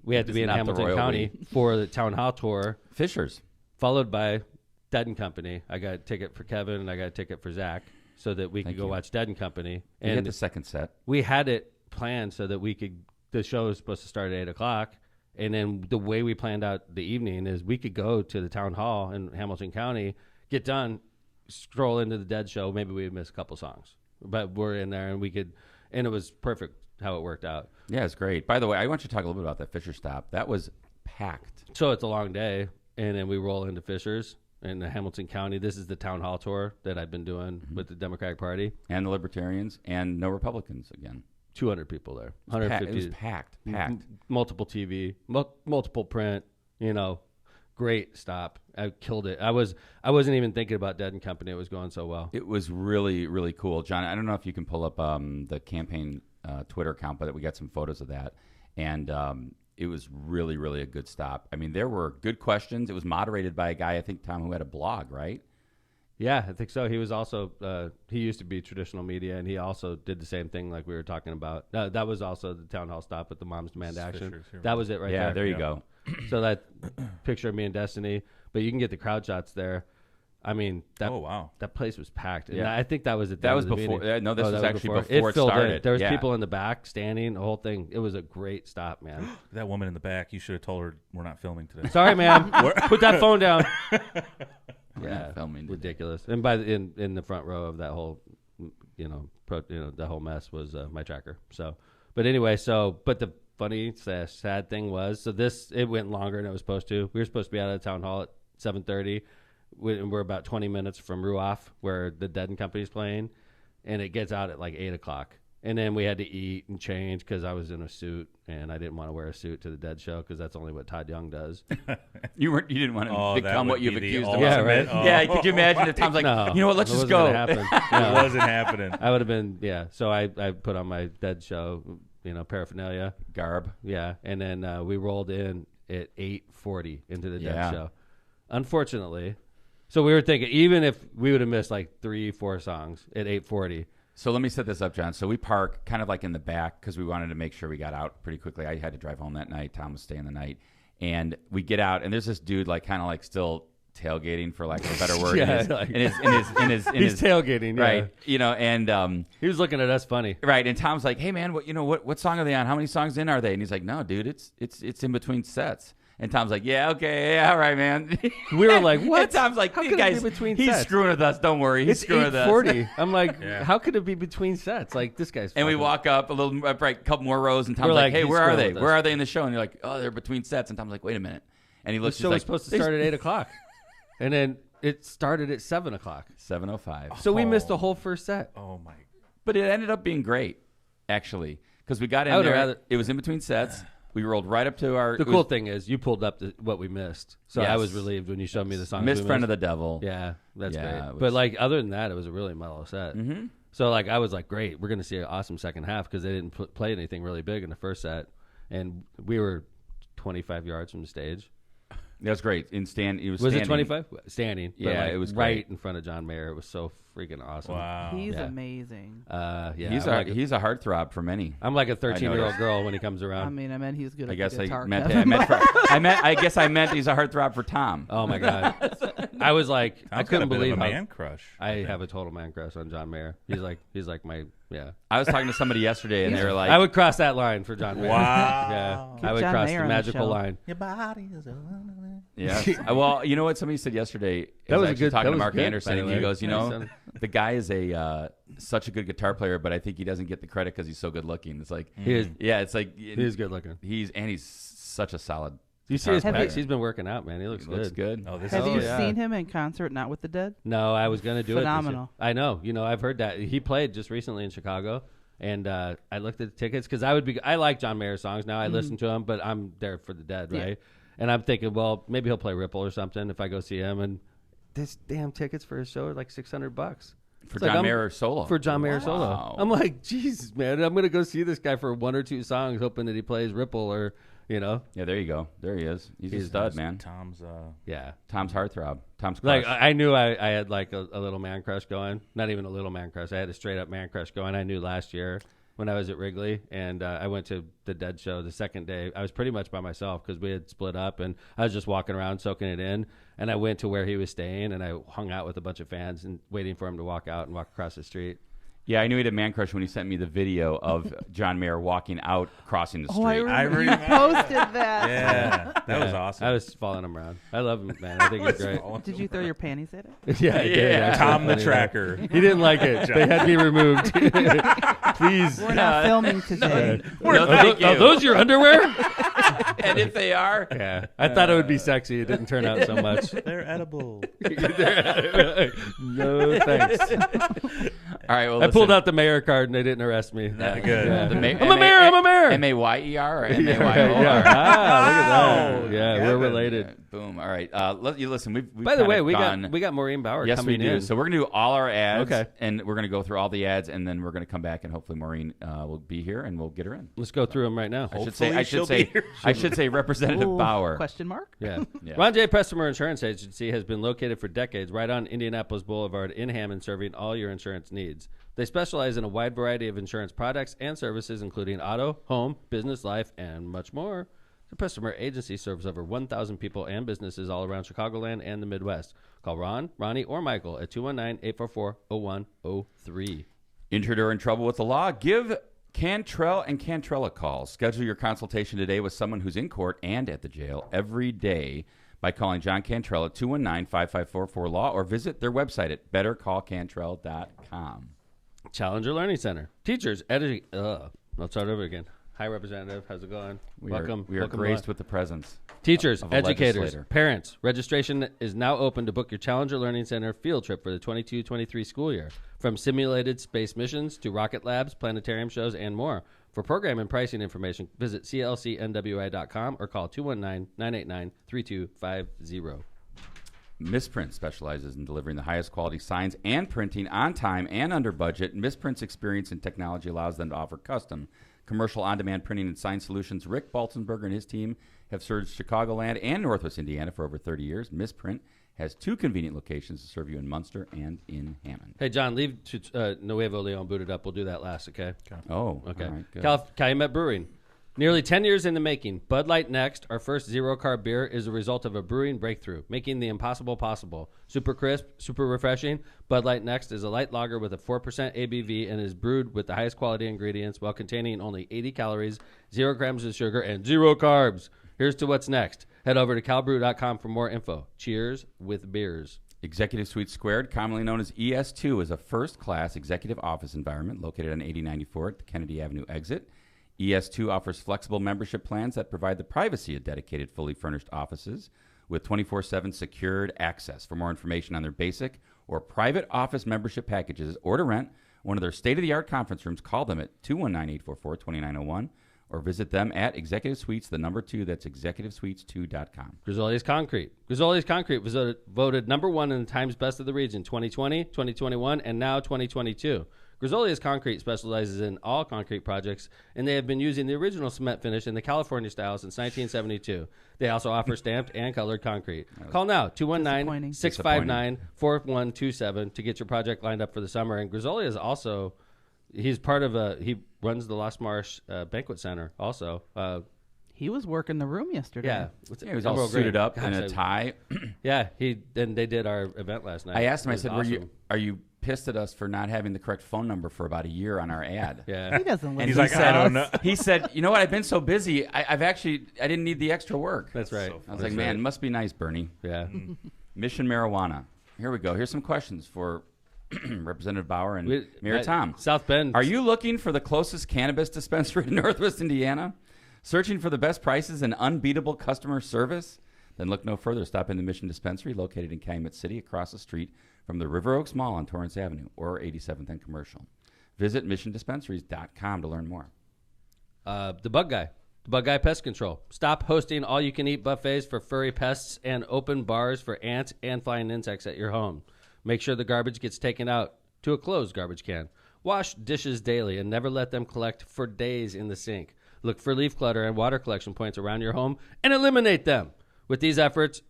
We had to be in Hamilton County for the town hall tour. Fishers. Followed by Dead and Company. I got a ticket for Kevin and I got a ticket for Zach so that we could go watch Dead and Company. And you hit the second set. We had it planned so that we could, the show was supposed to start at 8 o'clock. And then the way we planned out the evening is we could go to the town hall in Hamilton County, get done, scroll into the Dead show. Maybe we would miss a couple songs. But we're in there and we could, and it was perfect how it worked out. Yeah, it's great. By the way, I want you to talk a little bit about that Fisher stop. That was packed. So it's a long day. And then we roll into Fishers in the Hamilton County. This is the town hall tour that I've been doing with the Democratic Party. And the Libertarians, and no Republicans again. 200 people there. 150. It was packed. Multiple TV, multiple print, great stop. I killed it. I wasn't even thinking about Dead and Company. It was going so well. It was really, really cool. John, I don't know if you can pull up the campaign Twitter account, but we got some photos of that. And it was really, really a good stop. I mean, there were good questions. It was moderated by a guy, I think, Tom, who had a blog, right? Yeah, I think so. He was also, he used to be traditional media, and he also did the same thing like we were talking about. That was also the town hall stop with the Moms Demand Action. That was it right there. Yeah, there you go. So that picture of me and Destiny, but you can get the crowd shots there. I mean, that place was packed. And I think that was at the That was end of the before. meeting. No, this was actually before it filled started. in. There was people in the back standing, the whole thing. It was a great stop, man. That woman in the back, you should have told her we're not filming today. Sorry, ma'am. Put that phone down. Yeah, filming today. Ridiculous. And in the front row of that whole, the whole mess was my tracker. So, but anyway, but the funny sad thing was, it went longer than it was supposed to. We were supposed to be out of the town hall at 7:30. We're about 20 minutes from Ruoff, where the Dead and Company is playing, and it gets out at like 8 o'clock. And then we had to eat and change because I was in a suit, and I didn't want to wear a suit to the Dead show because that's only what Todd Young does. You didn't want to become what you've accused of. Yeah, right. Yeah, could you imagine if Tom's like, you know what, let's just go. It wasn't happening. I would have been, So I put on my Dead show, paraphernalia. Garb. Yeah, and then we rolled in at 8:40 into the Dead show. Unfortunately. So we were thinking, even if we would have missed like 3-4 songs at 8:40. So let me set this up, John. So we park kind of like in the back because we wanted to make sure we got out pretty quickly. I had to drive home that night. Tom was staying the night. And we get out, and there's this dude like kind of like still tailgating, for lack of a better word. He's tailgating, right? And he was looking at us funny, right? And Tom's like, "Hey, man, what song are they on? How many songs in are they?" And he's like, "No, dude, it's in between sets." And Tom's like, "Yeah, okay, yeah, all right, man." We were like, "What?" And Tom's like, "How "These could guys, it be between he's sets? screwing with us. Don't worry, he's screwing with us." 8:40. I'm like, "How could it be between sets? Like this guy's." And we walk up a little, couple more rows, and Tom's like, "Hey, where are they? Where are they in the show?" And you're like, "Oh, they're between sets." And Tom's like, "Wait a minute." And he looks. The show was supposed to start at 8 o'clock, and then it started at 7 o'clock. 7:05. So we missed the whole first set. Oh my! But it ended up being great, actually, because we got in there. It was in between sets. We rolled right up to our. The cool thing is you pulled up what we missed, so I was relieved when you showed me the songs. Missed Friend of the Devil. Yeah, that's great. But like other than that, it was a really mellow set. Mm-hmm. So like I was like, great, we're gonna see an awesome second half because they didn't play anything really big in the first set, and we were 25 yards from the stage. That was great. Was it 25? Standing. Yeah, like it was right great. in front of John Mayer. It was so freaking awesome. Wow. He's amazing. Yeah, he's a heartthrob for many. I'm like a 13-year-old girl when he comes around. I mean, he's good. I at guess the guitar. I guess I meant he's a heartthrob for Tom. Oh my god! I was like, I couldn't believe how man crush. I have a total man crush on John Mayer. He's like my I was talking to somebody yesterday, and they were like, I would cross that line for John Mayer. Wow. Yeah, I would John cross Mayer the on the magical show. line. Your body is a yeah. Well, you know what somebody said yesterday? That was actually good. Talking That to was Mark good, Anderson, by the and he way. goes, Nice. the guy is such a good guitar player, but I think he doesn't get the credit because he's so good looking. It's like, He is. yeah, it's like He is good looking. He's such a solid. You see his guitar pecs? He's been working out, man. He looks good. Looks good. Oh, this Have is you yeah. seen him in concert, not with the Dead? No, I was gonna do it. Phenomenal. I know. I've heard that he played just recently in Chicago, and I looked at the tickets because I like John Mayer songs now. I listen to him, but I'm there for the Dead, right? And I'm thinking, well, maybe he'll play Ripple or something if I go see him. And this damn tickets for his show are like $600. For It's like, John Mayer solo. For John Mayer solo. Wow. I'm like, Jesus, man, I'm going to go see this guy for 1 or 2 songs, hoping that he plays Ripple or, Yeah, there you go. There he is. He's a stud, man. Tom's Tom's heartthrob. Tom's Like, crush. I knew I had like a little man crush going. Not even a little man crush. I had a straight up man crush going. I knew last year when I was at Wrigley, and I went to the Dead show the second day. I was pretty much by myself because we had split up, and I was just walking around soaking it in. And I went to where he was staying, and I hung out with a bunch of fans and waiting for him to walk out and walk across the street. Yeah, I knew he had a man crush when he sent me the video of John Mayer walking out, crossing the street. Oh, I remember you posted that. Yeah, that was awesome. I was following him around. I love him, man. I think he's great. Did you throw your panties at it? Yeah, I did, Yeah. actually. Tom the Funny Tracker. enough. He didn't like it. They had me removed. Please. We're not filming today. No, thank you. Are those your underwear? And if they are, Yeah. I thought it would be sexy. It didn't turn out so much. They're edible. No thanks. all right. Well, I pulled out the mayor card and they didn't arrest me. Good. Yeah. The I'm a mayor. I'm a mayor. M-A-Y-E-R or Yeah, M-A-Y-O-R? yeah. Ah, look at that. Yeah, we're Kevin. related. Boom. All right. Listen. We've By the kinda way, we gone, got Maureen Bauer Yes, we coming do. in. So we're gonna do all our ads. Okay. And we're gonna go through all the ads, and then we're gonna come back, and hopefully Maureen will be here, and we'll get her in. Let's go through them right now. Hopefully she'll be here. I should say Representative Ooh, Bauer. Question mark? Yeah. Yeah. Ron J. Prestmer Insurance Agency has been located for decades right on Indianapolis Boulevard in Hammond, serving all your insurance needs. They specialize in a wide variety of insurance products and services, including auto, home, business, life, and much more. The Prestmer Agency serves over 1,000 people and businesses all around Chicagoland and the Midwest. Call Ron, Ronnie, or Michael at 219-844-0103. Injured or in trouble with the law? Give Cantrell and Cantrell a call. Schedule your consultation today with someone who's in court and at the jail every day by calling John Cantrell at 219-5544-LAW or visit their website at bettercallcantrell.com. Challenger Learning Center. Teachers, let's start over again. Hi, Representative. How's it going? We welcome. are welcome graced on. with the presence. Teachers, of a educators, legislator. parents, registration is now open to book your Challenger Learning Center field trip for the 22-23 school year. From simulated space missions to rocket labs, planetarium shows, and more. For program and pricing information, visit clcnwi.com or call 219-989-3250. Misprint specializes in delivering the highest quality signs and printing on time and under budget. Misprint's experience in technology allows them to offer custom commercial on-demand printing and sign solutions. Rick Baltenberger and his team have served Chicagoland and Northwest Indiana for over 30 years. Misprint has 2 convenient locations to serve you in Munster and in Hammond. Hey, John, leave Nuevo Leon booted up. We'll do that last, okay? Oh, Okay. all right, good. Calumet Brewing. Nearly 10 years in the making, Bud Light Next, our first zero-carb beer, is a result of a brewing breakthrough, making the impossible possible. Super crisp, super refreshing, Bud Light Next is a light lager with a 4% ABV and is brewed with the highest quality ingredients while containing only 80 calories, 0 grams of sugar, and 0 carbs. Here's to what's next. Head over to calbrew.com for more info. Cheers with beers. Executive Suite Squared, commonly known as ES2, is a first-class executive office environment located on 8094 at the Kennedy Avenue exit. ES2 offers flexible membership plans that provide the privacy of dedicated, fully furnished offices with 24/7 secured access. For more information on their basic or private office membership packages or to rent one of their state-of-the-art conference rooms, call them at 219-844-2901 or visit them at Executive Suites, the number 2, that's executivessuites2.com. Grizzoli's Concrete. Grizzoli's Concrete was voted number 1 in the Times Best of the Region 2020, 2021, and now 2022. Grizzoli's Concrete specializes in all concrete projects, and they have been using the original cement finish in the California style since 1972. They also offer stamped and colored concrete. Call now, 219-659-4127 to get your project lined up for the summer. And Grizzoli is also, he runs the Lost Marsh Banquet Center also. He was working the room yesterday. Yeah. He was all suited up in a tie. Yeah, then they did our event last night. I asked him, It I was said, awesome. are you pissed at us for not having the correct phone number for about a year on our ad? Yeah. He doesn't listen He's to like, I don't know. us. He said, you know what, I've been so busy, I didn't need the extra work. That's right. so I was like, man, it must be nice, Bernie. Yeah. Mission marijuana. Here we go. Here's some questions for Representative Bauer and Mayor Tom. South Bend. Are you looking for the closest cannabis dispensary in Northwest Indiana? Searching for the best prices and unbeatable customer service? Then look no further. Stop in the Mission Dispensary located in Calumet City across the street from the River Oaks Mall on Torrance Avenue or 87th and Commercial. Visit missiondispensaries.com to learn more. The Bug Guy. The Bug Guy Pest Control. Stop hosting all-you-can-eat buffets for furry pests and open bars for ants and flying insects at your home. Make sure the garbage gets taken out to a closed garbage can. Wash dishes daily and never let them collect for days in the sink. Look for leaf clutter and water collection points around your home and eliminate them. With these efforts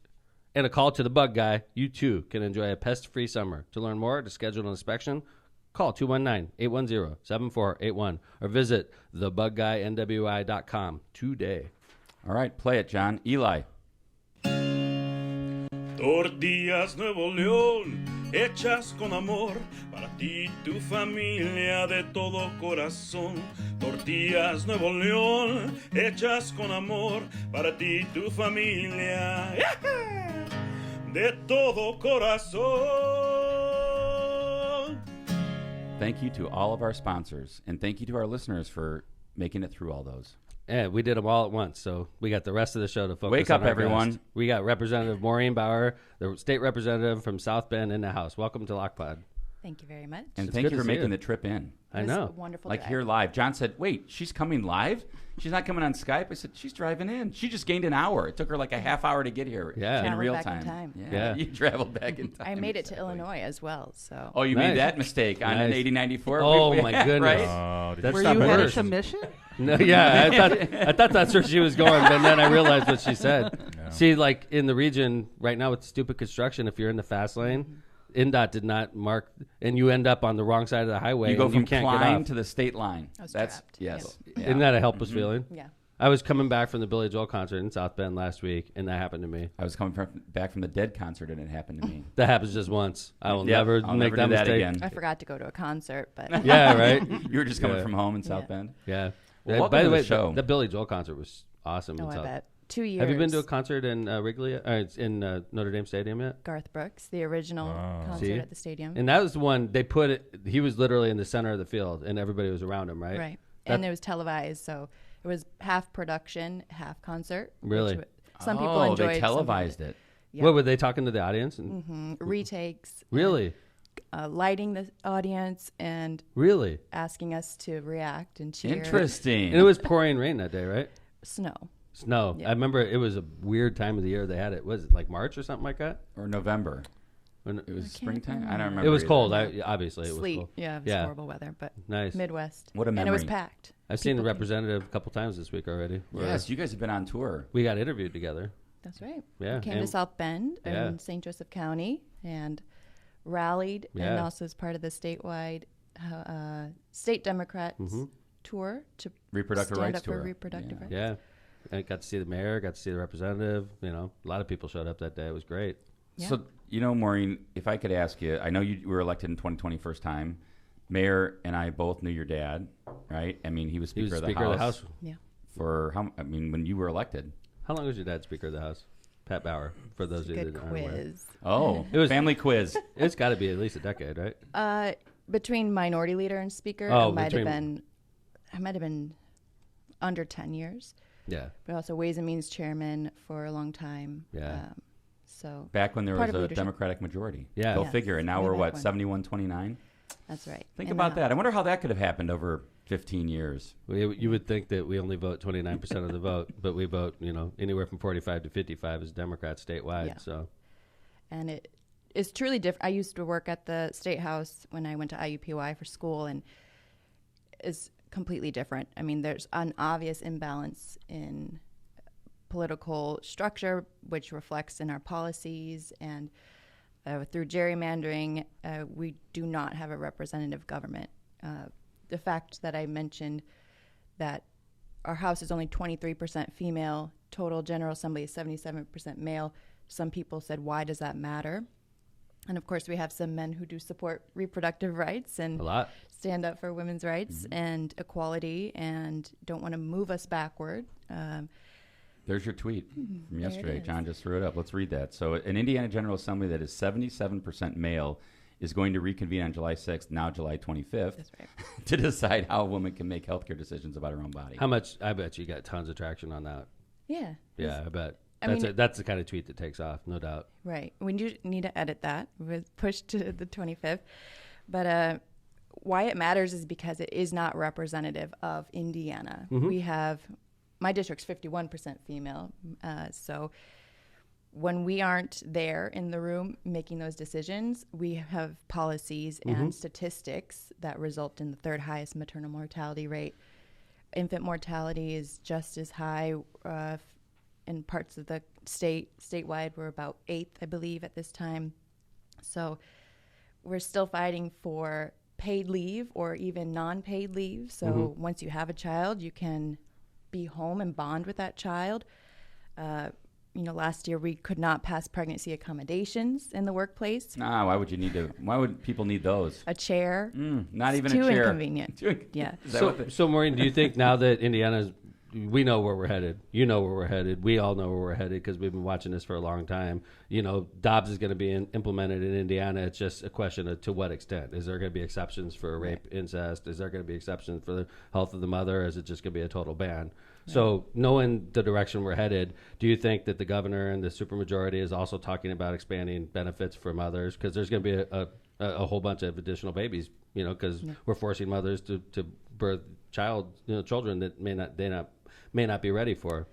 and a call to the bug guy, you too can enjoy a pest-free summer. To learn more or to schedule an inspection, call 219-810-7481 or visit thebugguynwi.com today. All right, play it, John. Eli. Tortillas Nuevo León, hechas con amor, para ti y tu familia de todo corazón. Tortillas Nuevo León, hechas con amor, para ti y tu familia, de todo corazón. Thank you to all of our sponsors, and thank you to our listeners for making it through all those. Yeah, we did them all at once, so we got the rest of the show to focus Wake on up, our everyone. guest. We got Representative Maureen Bauer, the state representative from South Bend, in the house. Welcome to Lockpod. Thank you very much. And It's thank good you to for see making you. the trip in. I It was know. a wonderful Like drive. here live. John said, wait, she's coming live? She's not coming on Skype? I said, she's driving in. She just gained an hour. It took her like a half hour to get here Yeah. in Traveled real back in time. time. Yeah. You traveled back in time. I made it to exactly. Illinois as well. So Oh, you Nice. made that mistake on an Nice. 8094? Oh, my goodness. Right? Oh, did That's Were not you headed worse. to Mission? No, yeah, I thought that's where she was going, but then I realized what she said. No. See, like in the region right now with stupid construction, if you're in the fast lane, NDOT did not mark, and you end up on the wrong side of the highway. You go and from can't get Klein off. to the state line. I was That's trapped. yes. Yeah. Isn't that a helpless feeling? yeah. I was coming back from the Billy Joel concert in South Bend last week, and that happened to me. I was coming back from the Dead concert, and it happened to me. That happens just once. I will Yep, never I'll make never do that mistake again. I forgot to go to a concert, but Yeah, right. You were just coming Yeah. from home in South Yeah. Bend. Yeah. Well, Yeah, welcome by to the the way, show. the Billy Joel concert was awesome. oh, in I South. bet 2 years. Have you been to a concert in Wrigley? It's in Notre Dame Stadium yet? Garth Brooks, the original concert See? at the stadium? And that was the one they put it. He was literally in the center of the field, and everybody was around him, right? Right. That- And it was televised, so it was half production, half concert. which Really? some people Oh, enjoyed. they some people televised didn't. it. Yeah. What were they talking to the audience? And Retakes. Really, Lighting the audience and really, asking us to react and cheer. Interesting. and it was pouring rain that day, right? Snow. Snow. Yeah. I remember it was a weird time of the year they had it. Was it like March or something like that? Or November. When- It was can't springtime. I don't remember. remember. It was either. cold. Obviously, it was Sleet. cold. Yeah, it was Yeah. horrible weather, but Nice. Midwest. What a And it was memory. packed. I've seen the People came. representative a couple times this week already. where Yes, you guys have been on tour. we got interviewed together. That's right. Yeah, We came to and- South Bend Yeah. in St. Joseph County and rallied, and Yeah. also as part of the statewide state Democrat tour to Reproductive stand rights up for tour. reproductive Yeah. rights. Yeah, I got to see the mayor, got to see the representative. You know, a lot of people showed up that day. It was great. Yeah. So, Maureen, if I could ask you, I know you were elected in 2020 first time. Mayor and I both knew your dad, right? I mean, he was He Speaker, was of, Speaker the of the House. Yeah. for when you were elected. How long was your dad Speaker of the House? Pat Bauer, for those of you Good that aren't aware. quiz. Oh, It was- family quiz. It's got to be at least a decade, right? Between minority leader and speaker, Oh, I might between- have been under 10 years, Yeah. but also Ways and Means chairman for a long time. Yeah. So Back when there Part was of a leadership. Democratic majority. Yeah. Go Yes, figure. And now way we're back what, when. 71-29? that's right. Think In about the that. I wonder how that could have happened over 15 years. You would think that we only vote 29% of the vote, but we vote, anywhere from 45 to 55 as Democrats statewide. Yeah. So, And it is truly different. I used to work at the State House when I went to IUPUI for school, and it's completely different. I mean, there's an obvious imbalance in political structure, which reflects in our policies, and through gerrymandering, we do not have a representative government. The fact that I mentioned that our House is only 23% female, total General Assembly is 77% male. Some people said, why does that matter? And of course, we have some men who do support reproductive rights and a lot. stand up for women's rights and equality and don't want to move us backward. There's your tweet from there it yesterday. is. John just threw it up. Let's read that. So an Indiana General Assembly that is 77% male is going to reconvene on July 6th, now July 25th, That's right. to decide how a woman can make healthcare decisions about her own body. How much? I bet you got tons of traction on that. Yeah. Yeah, I bet. I That's, mean- that's the kind of tweet that takes off, no doubt. Right. We do need to edit that. It was pushed to the 25th. But why it matters is because it is not representative of Indiana. We have, my district's 51% female. So when we aren't there in the room making those decisions, we have policies and statistics that result in the third highest maternal mortality rate. Infant mortality is just as high in parts of the statewide. We're about 8th, I believe, at this time. So we're still fighting for paid leave or even non-paid leave. So once you have a child, you can be home and bond with that child. Last year we could not pass pregnancy accommodations in the workplace. Why would you need to? Why would people need those? A chair. Not even too a chair. Inconvenient. Yeah. So Maureen, do you think now that Indiana's, we know where we're headed, you know where we're headed, we all know where we're headed because we've been watching this for a long time. Dobbs is going to be implemented in Indiana. It's just a question of to what extent. Is there going to be exceptions for rape, incest? Is there going to be exceptions for the health of the mother? Or is it just going to be a total ban? So knowing the direction we're headed, do you think that the governor and the supermajority is also talking about expanding benefits for mothers? Because there's going to be a whole bunch of additional babies, because we're forcing mothers to birth children that may not be ready for.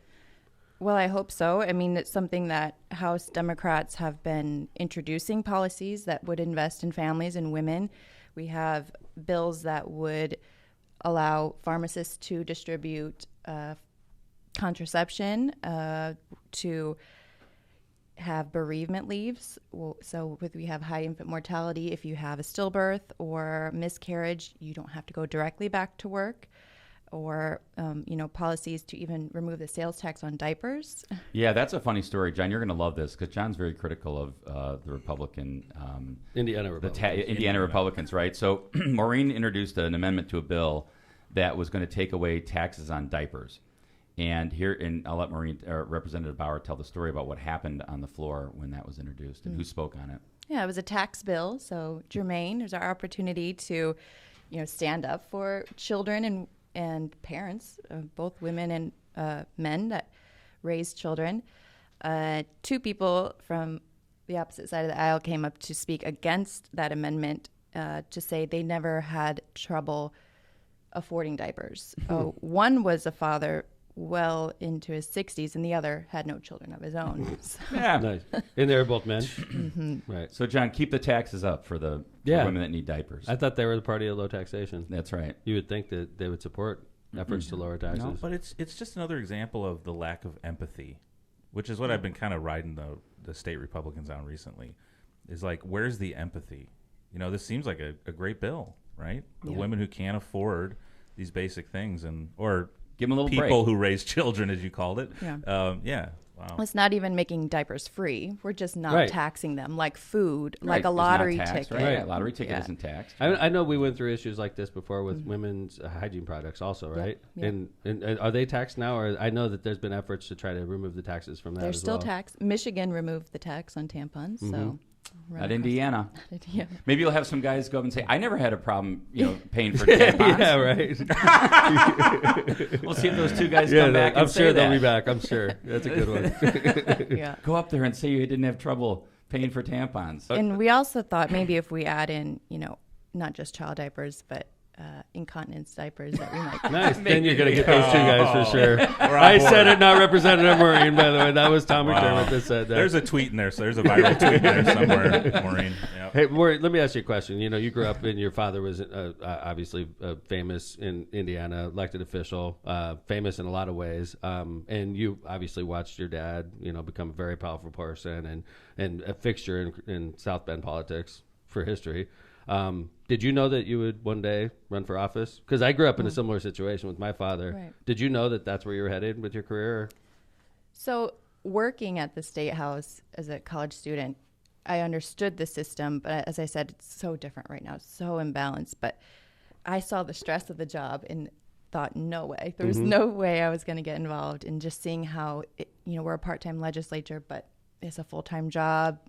Well, I hope so. I mean, it's something that House Democrats have been introducing policies that would invest in families and women. We have bills that would allow pharmacists to distribute contraception, to have bereavement leaves. So we have high infant mortality. If you have a stillbirth or miscarriage, you don't have to go directly back to work. Or, policies to even remove the sales tax on diapers. Yeah, that's a funny story, John. You're going to love this because John's very critical of the Republican... Indiana Republicans. Indiana Republicans, right? So Maureen introduced an amendment to a bill that was going to take away taxes on diapers. And I'll let Representative Bauer tell the story about what happened on the floor when that was introduced and who spoke on it. Yeah, it was a tax bill. So, Jermaine, there's our opportunity to, stand up for children and parents, both women and men that raise children. 2 people from the opposite side of the aisle came up to speak against that amendment to say they never had trouble affording diapers. One was a father well into his 60s, and the other had no children of his own. So. Yeah. Nice. And they were both men? Right. So, John, keep the taxes up for the women that need diapers. I thought they were the party of low taxation. That's right. You would think that they would support efforts to lower taxes. No, but it's just another example of the lack of empathy, which is what I've been kind of riding the state Republicans on recently, is like, where's the empathy? This seems like a great bill, right? The women who can't afford these basic things or give them a little people break. Who raise children, as you called it. Yeah. Wow. It's not even making diapers free. We're just not taxing them like food, like a It's lottery not taxed, ticket. Right? A lottery ticket isn't taxed. I know we went through issues like this before with women's hygiene products also, right? Yep. And are they taxed now? Or I know that there's been efforts to try to remove the taxes from that They're as still well. taxed. Michigan removed the tax on tampons, so... At Indiana. Yeah. Maybe you'll have some guys go up and say, I never had a problem, paying for tampons. Yeah, right. We'll see if those 2 guys come back and I'm say sure that. they'll be back. I'm sure. That's a good one. Yeah. Go up there and say you didn't have trouble paying for tampons. And we also thought maybe if we add in, not just child diapers, but incontinence diapers that we might... Nice. Then you're going to get those 2 guys for sure. I said it, not Representative Maureen, by the way. That was Tom McDermott that said that. There's a tweet in there, so there's a viral tweet there somewhere, Maureen. Yep. Hey, Maureen, let me ask you a question. You grew up and your father was obviously famous in Indiana, elected official, famous in a lot of ways. And you obviously watched your dad, become a very powerful person and a fixture in South Bend politics for history. Did you know that you would one day run for office? Because I grew up in a similar situation with my father. Right. Did you know that that's where you were headed with your career? So working at the State House as a college student, I understood the system, but as I said, it's so different right now. It's so imbalanced. But I saw the stress of the job and thought, no way. There was no way I was going to get involved. And just seeing how, we're a part-time legislature, but it's a full-time job,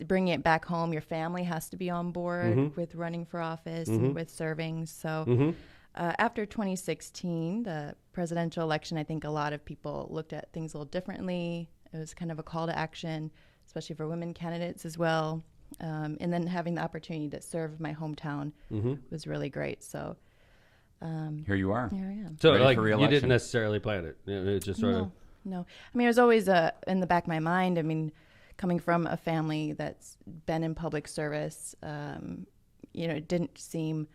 bringing it back home, your family has to be on board with running for office and with serving. So after 2016, the presidential election, I think a lot of people looked at things a little differently. It was kind of a call to action, especially for women candidates as well. And then having the opportunity to serve my hometown was really great. So here you are. here I am. So Ready like for you re-election. didn't necessarily plan it. It just sort of No. I mean, it was always in the back of my mind. I mean, coming from a family that's been in public service, it didn't seem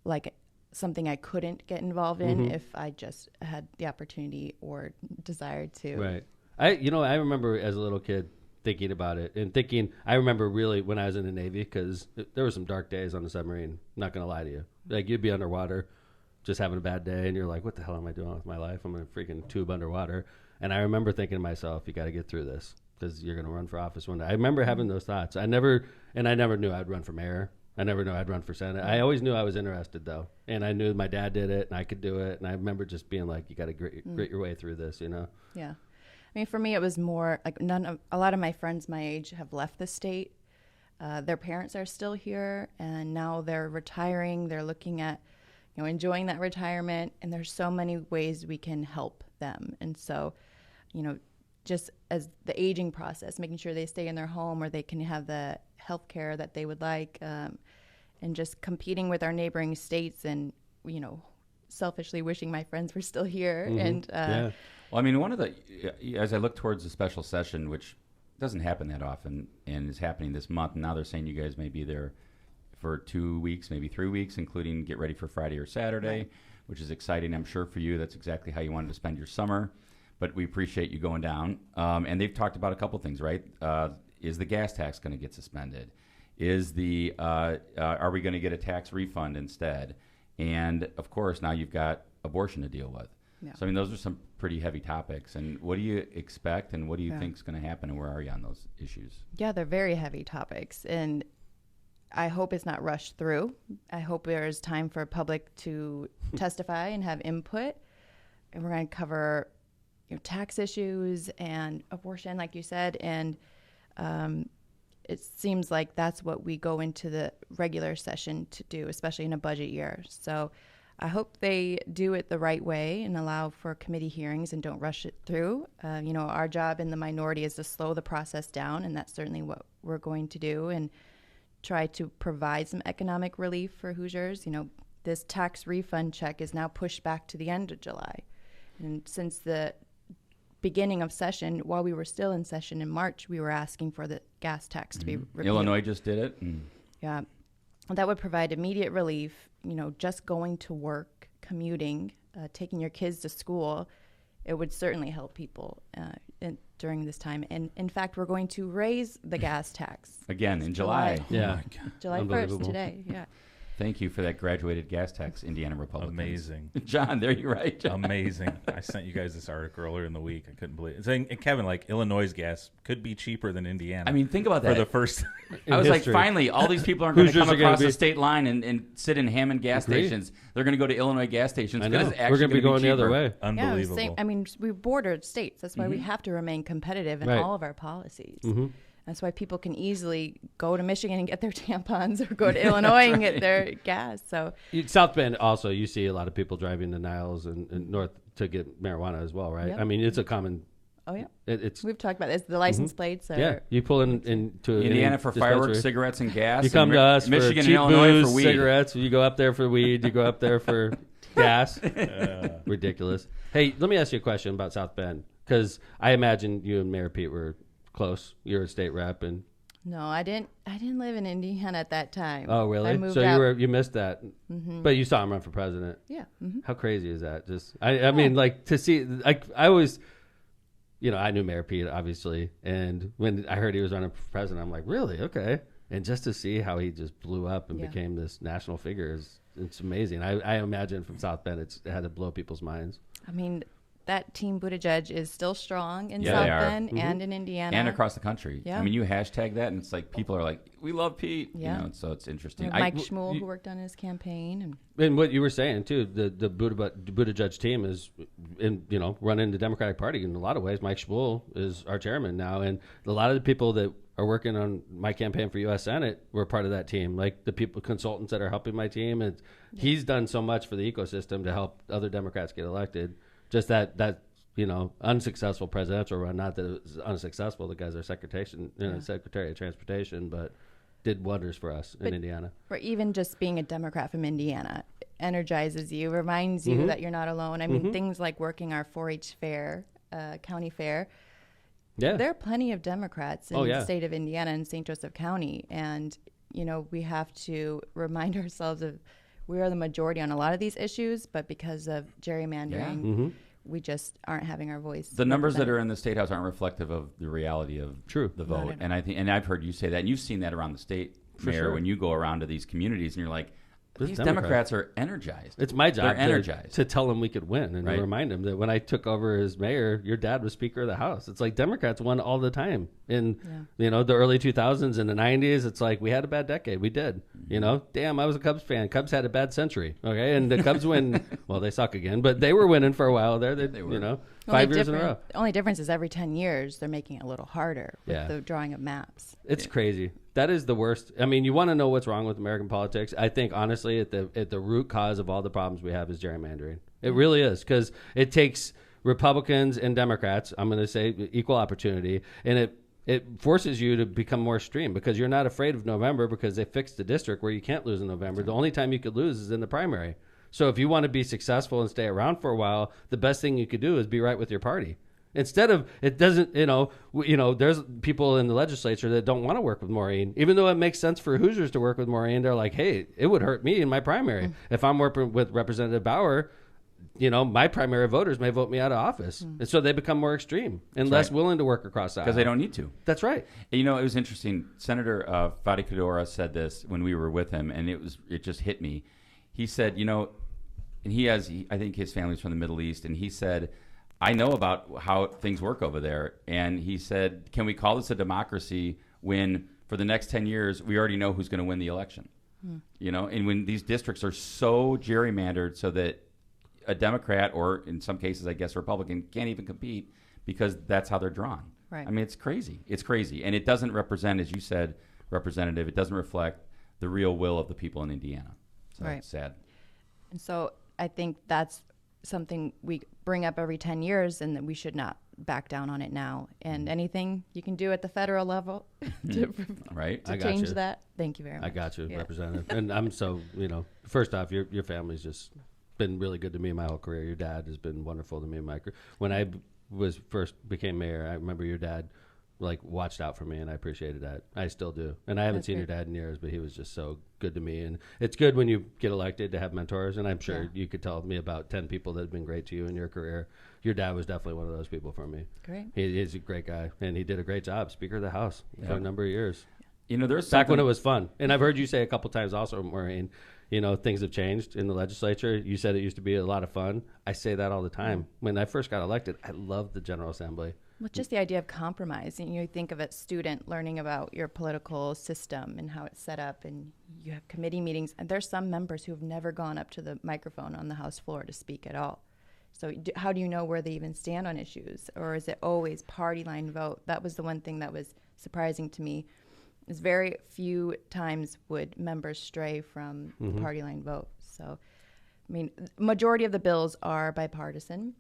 like something I couldn't get involved in if I just had the opportunity or desired to. Right. I remember as a little kid thinking about it and I remember really when I was in the Navy, because there were some dark days on the submarine. Not going to lie to you. Like, you'd be underwater just having a bad day and you're like, what the hell am I doing with my life? I'm in a freaking tube underwater. And I remember thinking to myself, you got to get through this because you're going to run for office one day. I remember having those thoughts. I never knew I'd run for mayor. I never knew I'd run for Senate. I always knew I was interested, though. And I knew my dad did it and I could do it. And I remember just being like, you got to grit your way through this, Yeah. I mean, for me, it was more like a lot of my friends my age have left the state. Their parents are still here, and now they're retiring. They're looking at, enjoying that retirement, and there's so many ways we can help them. And so, just as the aging process, making sure they stay in their home or they can have the health care that they would like, and just competing with our neighboring states and, selfishly wishing my friends were still here. And Well, I mean, as I look towards the special session, which doesn't happen that often and is happening this month, and now they're saying you guys may be there for 2 weeks, maybe 3 weeks, including get ready for Friday or Saturday, which is exciting, I'm sure, for you. That's exactly how you wanted to spend your summer. But we appreciate you going down. And they've talked about a couple things, right? Is the gas tax going to get suspended? Are we going to get a tax refund instead? And, of course, now you've got abortion to deal with. Yeah. So, I mean, those are some pretty heavy topics. And what do you expect and what do you think is going to happen and where are you on those issues? Yeah, they're very heavy topics. And I hope it's not rushed through. I hope there's time for public to testify and have input. And we're going to cover tax issues and abortion, like you said. And it seems like that's what we go into the regular session to do, especially in a budget year. So I hope they do it the right way and allow for committee hearings and don't rush it through. Our job in the minority is to slow the process down, and that's certainly what we're going to do, and try to provide some economic relief for Hoosiers. This tax refund check is now pushed back to the end of July. And since the beginning of session, while we were still in session in March, we were asking for the gas tax to be repealed. Illinois just did it. Yeah. That would provide immediate relief, just going to work, commuting, taking your kids to school. It would certainly help people during this time. And in fact, we're going to raise the gas tax. Again, in July. Yeah. July 1st today. Yeah. Thank you for that graduated gas tax, Indiana Republicans. Amazing. John, there you're right. John. Amazing. I sent you guys this article earlier in the week. I couldn't believe it. Saying, Kevin, Illinois' gas could be cheaper than Indiana. I mean, think about that. For the first I was like, finally, all these people aren't going to come across the state line and sit in Hammond gas stations. They're going to go to Illinois gas stations because it's actually we're going to be going cheaper. the other way. Unbelievable. Yeah, we bordered states. That's why we have to remain competitive in all of our policies. That's why people can easily go to Michigan and get their tampons or go to Illinois and get their gas. So South Bend also, you see a lot of people driving to Niles and north to get marijuana as well, right? Yep. I mean, it's a common. Oh yeah, it's we've talked about this. The license plates. You pull into Indiana for fireworks, cigarettes, and gas. You come to us Michigan for cheap and Illinois booze, for weed. cigarettes. You go up there for weed. You go up there for gas. Ridiculous. Hey, let me ask you a question about South Bend, because I imagine you and Mayor Pete were close. You're a state rep, and no, I didn't live in Indiana at that time. oh really? I moved So out. you missed that, but you saw him run for president. Yeah. How crazy is that? Just I mean, like, to see, I always, I knew Mayor Pete obviously, and when I heard he was running for president, I'm like, really? Okay. And just to see how he just blew up and became this national figure it's amazing. I imagine from South Bend it had to blow people's minds. I mean, that Team Buttigieg is still strong in Yeah, South they are. Bend and in Indiana. And across the country. Yeah. I mean, you hashtag that, and it's like people are like, we love Pete. Yeah. So it's interesting. We have Mike Schmuel, who worked on his campaign. And what you were saying, too, the Buttigieg team is, running the Democratic Party in a lot of ways. Mike Schmuel is our chairman now. And a lot of the people that are working on my campaign for U.S. Senate were part of that team, like the consultants that are helping my team. And he's done so much for the ecosystem to help other Democrats get elected. Just that unsuccessful presidential run, not that it was unsuccessful. The guy's our Secretary of Transportation, but did wonders for us in Indiana. Or even just being a Democrat from Indiana energizes you, reminds you that you're not alone. I mean, things like working our 4-H fair county fair. Yeah. There are plenty of Democrats in Oh, yeah. the state of Indiana and St. Joseph County. And, you know, we have to remind ourselves of we are the majority on a lot of these issues, but because of gerrymandering, we just aren't having our voice. The numbers that represented. are in the state house aren't reflective of the reality of the vote. Not at And I think, and I've heard you say that, and you've seen that around the state, Mayor, sure. when you go around to these communities, and you're like, There's these Democrats. Democrats are energized. It's my job They're energized. to tell him we could win and Right. to remind him that when I took over as mayor, your dad was Speaker of the House. It's like Democrats won all the time in the early 2000s and the 90s. It's like we had a bad decade. We did. You know, damn, I was a Cubs fan. Cubs had a bad century. Okay, and the Cubs win. Well, they suck again, but they were winning for a while there. They were. you know, The only 5 years in a row. The only difference is every 10 years, they're making it a little harder with Yeah. the drawing of maps. It's crazy. That is the worst. I mean, you want to know what's wrong with American politics? I think honestly, at the root cause of all the problems we have is gerrymandering. It really is, because it takes Republicans and Democrats. I'm going to say equal opportunity, and it forces you to become more extreme because you're not afraid of November because they fixed the district where you can't lose in November. The only time you could lose is in the primary. So if you want to be successful and stay around for a while, the best thing you could do is be right with your party. Instead of, it doesn't, there's people in the legislature that don't want to work with Maureen, even though it makes sense for Hoosiers to work with Maureen. They're like, hey, it would hurt me in my primary. If I'm working with Representative Bauer, my primary voters may vote me out of office. And so they become more extreme and less willing to work across the aisle. Because they don't need to. That's right. You know, it was interesting. Senator Fadi Kadora said this when we were with him, and it just hit me. He said, and I think his family's from the Middle East, and he said, I know about how things work over there. And he said, can we call this a democracy when for the next 10 years, we already know who's going to win the election? And when these districts are so gerrymandered so that a Democrat, or in some cases, I guess, a Republican, can't even compete because that's how they're drawn. Right. I mean, it's crazy. It's crazy. And it doesn't represent, as you said, Representative, it doesn't reflect the real will of the people in Indiana. So Right. it's sad. And so I think that's something we bring up every 10 years and that we should not back down on it now. And anything you can do at the federal level to, Right? to I got change you. that, thank you very much. I got you, Yeah. Representative. And I'm so, first off, your family's just been really good to me my whole career. Your dad has been wonderful to me in my career. When I first became mayor, I remember your dad watched out for me, and I appreciated that. I still do. And I haven't That's seen great. your dad in years, but he was just so good to me. And it's good when you get elected to have mentors, and I'm sure you could tell me about 10 people that have been great to you in your career. Your dad was definitely one of those people for me. Great. He's a great guy, and he did a great job, Speaker of the House, for a number of years. There's Back when something- it was fun. And I've heard you say a couple times also, Maureen, things have changed in the legislature. You said it used to be a lot of fun. I say that all the time. When I first got elected, I loved the General Assembly. Well, just the idea of compromise. You think of a student learning about your political system and how it's set up, and you have committee meetings, and there's some members who have never gone up to the microphone on the House floor to speak at all. So how do you know where they even stand on issues? Or is it always party line vote? That was the one thing that was surprising to me. Is very few times would members stray from the party line vote. So, I mean, majority of the bills are bipartisan.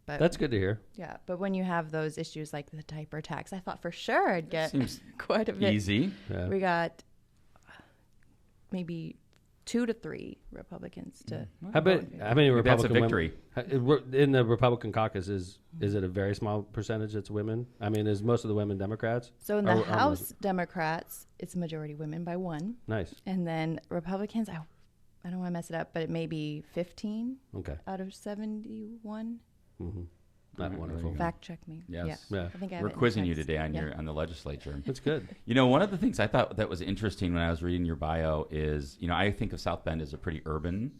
But That's good to hear. yeah, but when you have those issues like the diaper tax, I thought for sure I'd get Seems quite a bit. easy. Yeah. We got maybe 2 to 3 Republicans to. How many Republican That's a victory. In the Republican caucus, is it a very small percentage that's women? I mean, is most of the women Democrats? So in the Or House Democrats, it's majority women by 1. Nice. And then Republicans, I don't want to mess it up, but it may be 15 Okay. out of 71. Not wonderful. Fact check me. Yes. Yeah. I think I have We're it in quizzing you text. today on Yeah. on the legislature. That's good. One of the things I thought that was interesting when I was reading your bio is, I think of South Bend as a pretty urban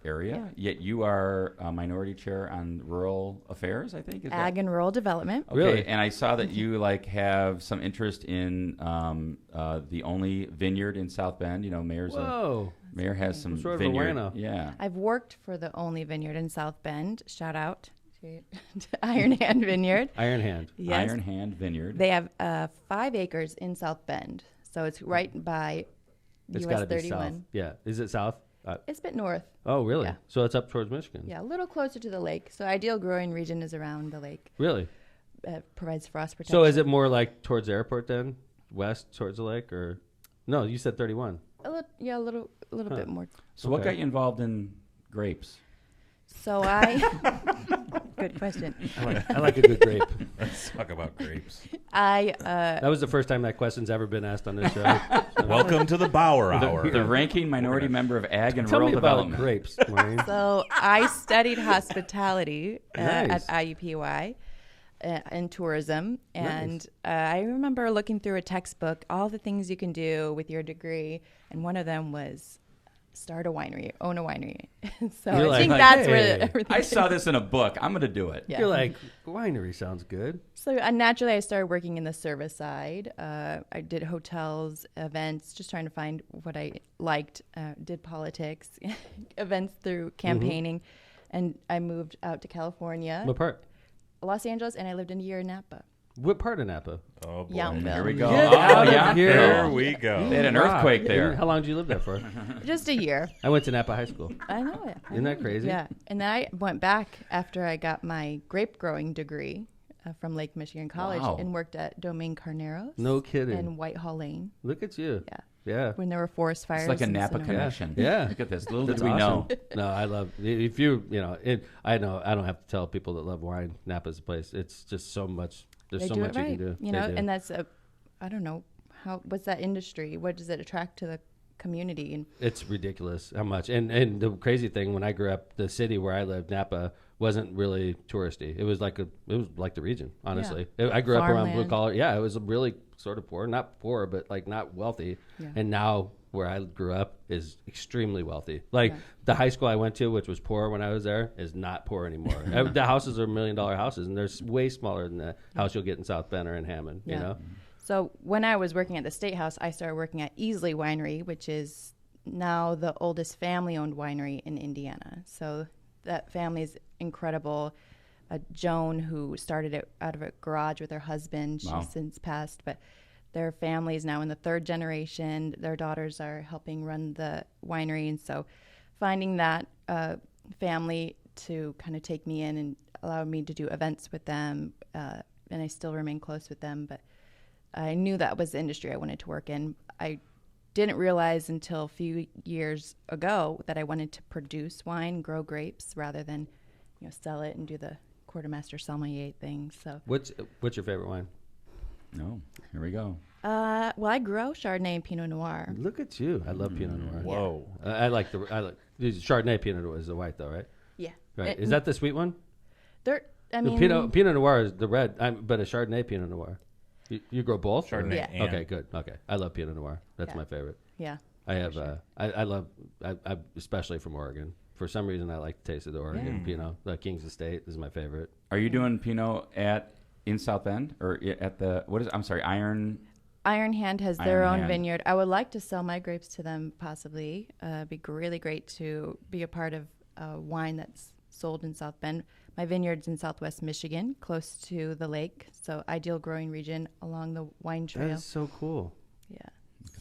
area, yet you are a minority chair on rural affairs, I think. Is Ag and rural development. Okay, Really? and I saw that you have some interest in the only vineyard in South Bend. Whoa. Mayor has some Sort of a vineyard. wino. Yeah. I've worked for the only vineyard in South Bend. Shout out to Iron Hand Vineyard. Iron Hand. Yes. Iron Hand Vineyard. They have 5 acres in South Bend. So it's right by It's US got to be 31. south. Yeah. Is it south? It's a bit north. Oh, really? Yeah. So it's up towards Michigan. Yeah, a little closer to the lake. So ideal growing region is around the lake. Really? Provides frost protection. So is it more like towards the airport then? West towards the lake, or no? You said 31. a little bit more. So what Okay. got you involved in grapes? So I good question. I like a good grape. Let's talk about grapes. That was the first time that question's ever been asked on this show. Welcome to the Bauer Hour. The ranking minority member of Ag and Tell Rural me about Development. grapes, Maureen. So I studied hospitality Nice. at IUPUI in tourism, and I remember looking through a textbook, all the things you can do with your degree, and one of them was start a winery, own a winery. So You're I think like, that's hey, where everything. I saw this in a book. I'm going to do it. Yeah. You're like, winery sounds good. So naturally, I started working in the service side. I did hotels, events, just trying to find what I liked. Did politics, events through campaigning, and I moved out to California, What part? Los Angeles, and I lived a year in Napa. What part of Napa? Oh, boy. Yountville. Here we go. Get out of yeah. here. There we go. They had an Rock. earthquake there. And how long did you live there for? Just a year. I went to Napa High School. I know it. Isn't that crazy? Yeah. And then I went back after I got my grape growing degree from Lake Michigan College Wow. and worked at Domaine Carneros. No kidding. And Whitehall Lane. Look at you. Yeah. Yeah. When there were forest fires. It's like a in Napa Sonoma. connection. Yeah. Look at this. Little That's did we know. awesome. No, I love if you know. I know I don't have to tell people that love wine. Napa's a place. It's just so much. There's They so do much it right. you can do. You They know, do. and that's I don't know what's that industry? What does it attract to the community? And It's ridiculous how much. And the crazy thing, when I grew up, the city where I lived, Napa, wasn't really touristy. It was like the region, honestly. I grew up around blue Farmland. collar. Yeah, it was really sort of poor, not poor, but like not wealthy. Yeah. And now where I grew up is extremely wealthy. Like the high school I went to, which was poor when I was there, is not poor anymore. The houses are $1 million houses, and they're way smaller than the house you'll get in South Bend or in Hammond. You Yeah. know. so when I was working at the State House, I started working at Easley Winery, which is now the oldest family-owned winery in Indiana. So that family is incredible. Joan, who started it out of a garage with her husband, she's Wow. since passed, but their family is now in the third generation. Their daughters are helping run the winery, and so finding that family to kind of take me in and allow me to do events with them, and I still remain close with them, but I knew that was the industry I wanted to work in. I didn't realize until a few years ago that I wanted to produce wine, grow grapes, rather than sell it and do the quartermaster sommelier thing. So What's your favorite wine? No. Here we go. well, I grow Chardonnay and Pinot Noir. Look at you. I love Pinot Noir. Whoa. I like the Chardonnay Pinot Noir is the white though, right? Yeah. Right. Is that the sweet one? They're, I The mean, Pinot Noir is the red, but a Chardonnay Pinot Noir. You grow both? or- Chardonnay Yeah. and Okay, good. Okay, I love Pinot Noir. That's Yeah. my favorite. yeah. I have. I love. I especially from Oregon. For some reason, I like the taste of the Oregon Pinot. The King's Estate is my favorite. Are you doing Pinot in South Bend or at the I'm sorry, Iron? Iron Hand has their Iron own Hand. vineyard. I would like to sell my grapes to them, possibly. It'd be really great to be a part of wine that's sold in South Bend. My vineyard's in Southwest Michigan, close to the lake, so ideal growing region along the wine trail. That is so cool. Yeah.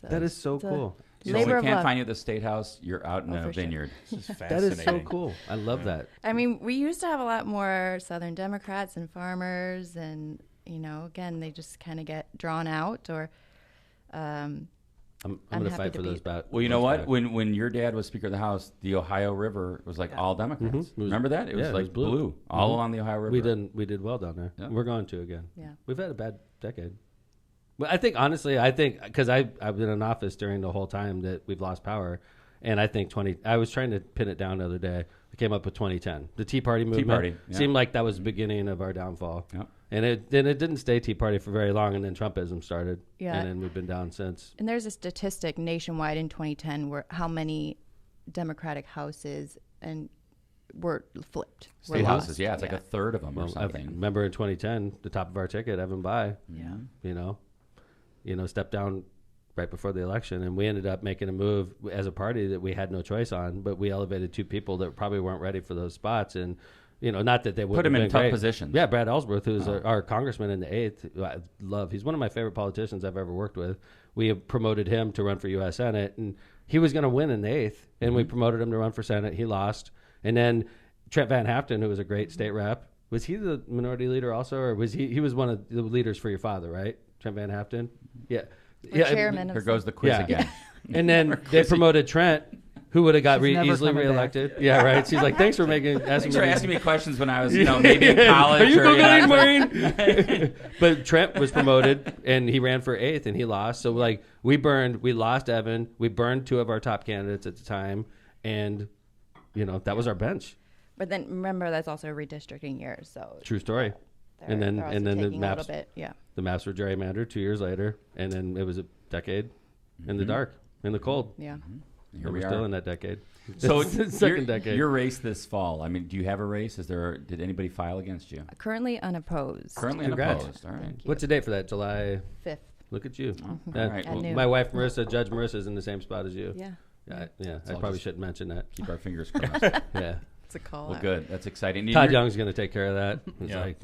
So That is so it's a cool. So if labor we of can't love. find you at the State House, you're out in Oh, a for sure. vineyard. This is That fascinating. is so cool. I love that. I mean, we used to have a lot more Southern Democrats and farmers, and again, they just kind of get drawn out. Or I'm I'm going to happy fight to for be- those back. Well, you know what? When your dad was Speaker of the House, the Ohio River was like all Democrats. Mhm. It was- Remember that? It was yeah, it like was blue. blue all Mhm. along the Ohio River. We did well down there. Yeah. We're going to again. Yeah. We've had a bad decade. Well, I think honestly, because I've been in office during the whole time that we've lost power, and I think I was trying to pin it down the other day. I came up with 2010. The Tea Party movement Party, yeah. seemed like that was the beginning of our downfall. Yep. And it didn't stay Tea Party for very long, and then Trumpism started. Yeah. And then we've been down since. And there's a statistic nationwide in 2010 where how many Democratic houses were flipped. were State lost. houses, yeah, it's like a third of them or I something. remember in 2010, the top of our ticket, Evan Bayh, Yeah. stepped down right before the election, and we ended up making a move as a party that we had no choice on, but we elevated two people that probably weren't ready for those spots, and not that they would Put him have in been tough great. positions. Yeah, Brad Ellsworth, who's our congressman in the 8th, who I love. He's one of my favorite politicians I've ever worked with. We have promoted him to run for U.S. Senate, and he was going to win in the 8th, and we promoted him to run for Senate. He lost, and then Trent Van Haften, who was a great state rep, was he the minority leader also, or was he was one of the leaders for your father, right? Trent Van Haften? Yeah. Or chairman of Here goes the quiz Yeah. again. And then they promoted Trent, who would have got She's never easily coming back. reelected. Yeah, right. She's like, thanks for asking Thanks for me. asking me questions when I was, maybe in college. Are you Googling, know, Maureen? But Trent was promoted, and he ran for 8th, and he lost. So, like, we lost Evan. We burned 2 of our top candidates at the time, and, that was our bench. But then remember, that's also a redistricting year. So True story. they're- And then they're also the taking a maps, little bit, yeah. the maps were gerrymandered 2 years later, and then it was a decade in the dark, in the cold. Yeah. Here And we we're are. still in that decade. So Second decade. Your race this fall. I mean, do you have a race? Did anybody file against you? Currently unopposed. Currently Congrats. unopposed. All right. Thank you. What's the date for that? July. 5th. Look at you. All right. At Well, noon. My wife, Marissa, Judge Marissa, is in the same spot as you. Yeah. Yeah, I all probably just- shouldn't mention that. keep our fingers crossed. Yeah. It's a call. Well, good. That's exciting. And Todd you're- Young's going to take care of that. He's Yeah. like,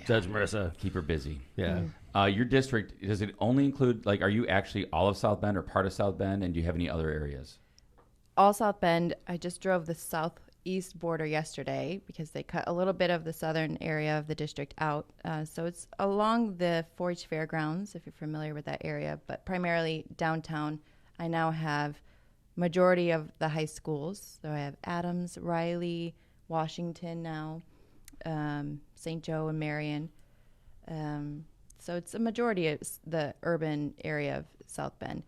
Judge Marissa. Keep her busy. Yeah. Your district, does it only include, are you actually all of South Bend or part of South Bend? And do you have any other areas? All South Bend. I just drove the southeast border yesterday because they cut a little bit of the southern area of the district out. So it's along the 4-H Fairgrounds, if you're familiar with that area, but primarily downtown. I now have majority of the high schools. So I have Adams, Riley, Washington now, St. Joe and Marion. So it's a majority of the urban area of South Bend.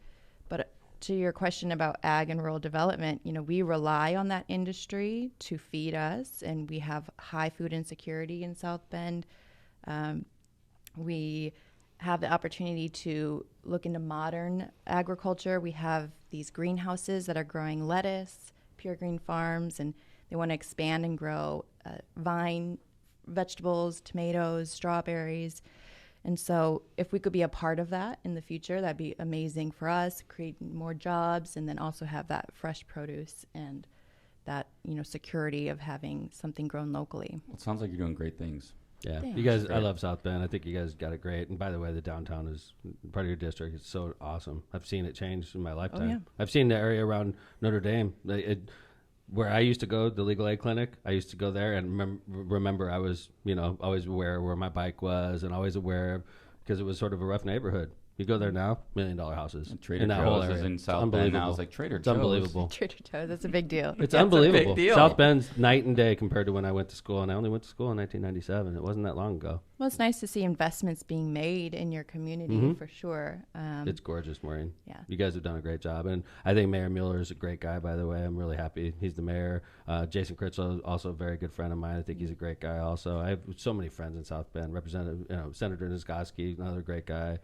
But to your question about ag and rural development, we rely on that industry to feed us, and we have high food insecurity in South Bend. We have the opportunity to look into modern agriculture. We have these greenhouses that are growing lettuce, Pure Green Farms, and they want to expand and grow vine vegetables, tomatoes, strawberries. And so if we could be a part of that in the future, that'd be amazing for us, create more jobs, and then also have that fresh produce and that, security of having something grown locally. Well, it sounds like you're doing great things. Yeah. Thanks. You guys, I Great. love South Bend. I think you guys got it great. And by the way, the downtown is part of your district. It's so awesome. I've seen it change in my lifetime. yeah. I've seen the area around Notre Dame. Where I used to go, the legal aid clinic, I used to go there and remember I was, always aware where my bike was and always aware because it was sort of a rough neighborhood. You go there now, $1 million houses Trader in that whole Joe's area. is in It's South Bend unbelievable. now. It's like Trader It's Joe's. unbelievable. Trader Joe's, that's a big deal. It's That's a big unbelievable. deal. South Bend's night and day compared to when I went to school, and I only went to school in 1997. It wasn't that long ago. Well, it's nice to see investments being made in your community for sure. It's gorgeous, Maureen. Yeah. You guys have done a great job. And I think Mayor Mueller is a great guy, by the way. I'm really happy he's the mayor. Jason Critchlow is also a very good friend of mine. I think he's a great guy also. I have so many friends in South Bend. Representative, Senator Niskoski, another great guy.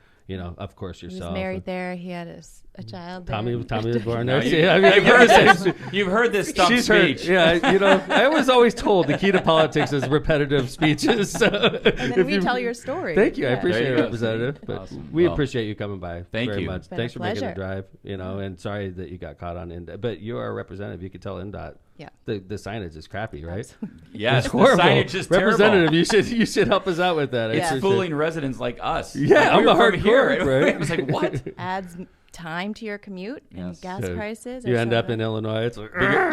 Of course, He yourself. was married there. He had a child there. Tommy was born No, there. you- See, I mean, You've heard this stump She's heard, speech. yeah, I was always told the key to politics is repetitive speeches. So And then we tell your story. Thank you. I Yeah. appreciate There it, you go. Representative. But Awesome. we Well, appreciate you coming by thank very you. much. It's been Thanks a for making the pleasure. drive, and sorry that you got caught on NDOT. But you are a representative. You could tell NDOT. Yeah. The signage is crappy, right? Yes, It's the horrible. signage is terrible. Representative, you should help us out with that. I It's appreciate fooling residents like us. Yeah, Like, I'm we were a from hardcore, here. right? It was like, what? Adds time to your commute and Yes. gas So prices. You are end so up bad. in Illinois. It's like,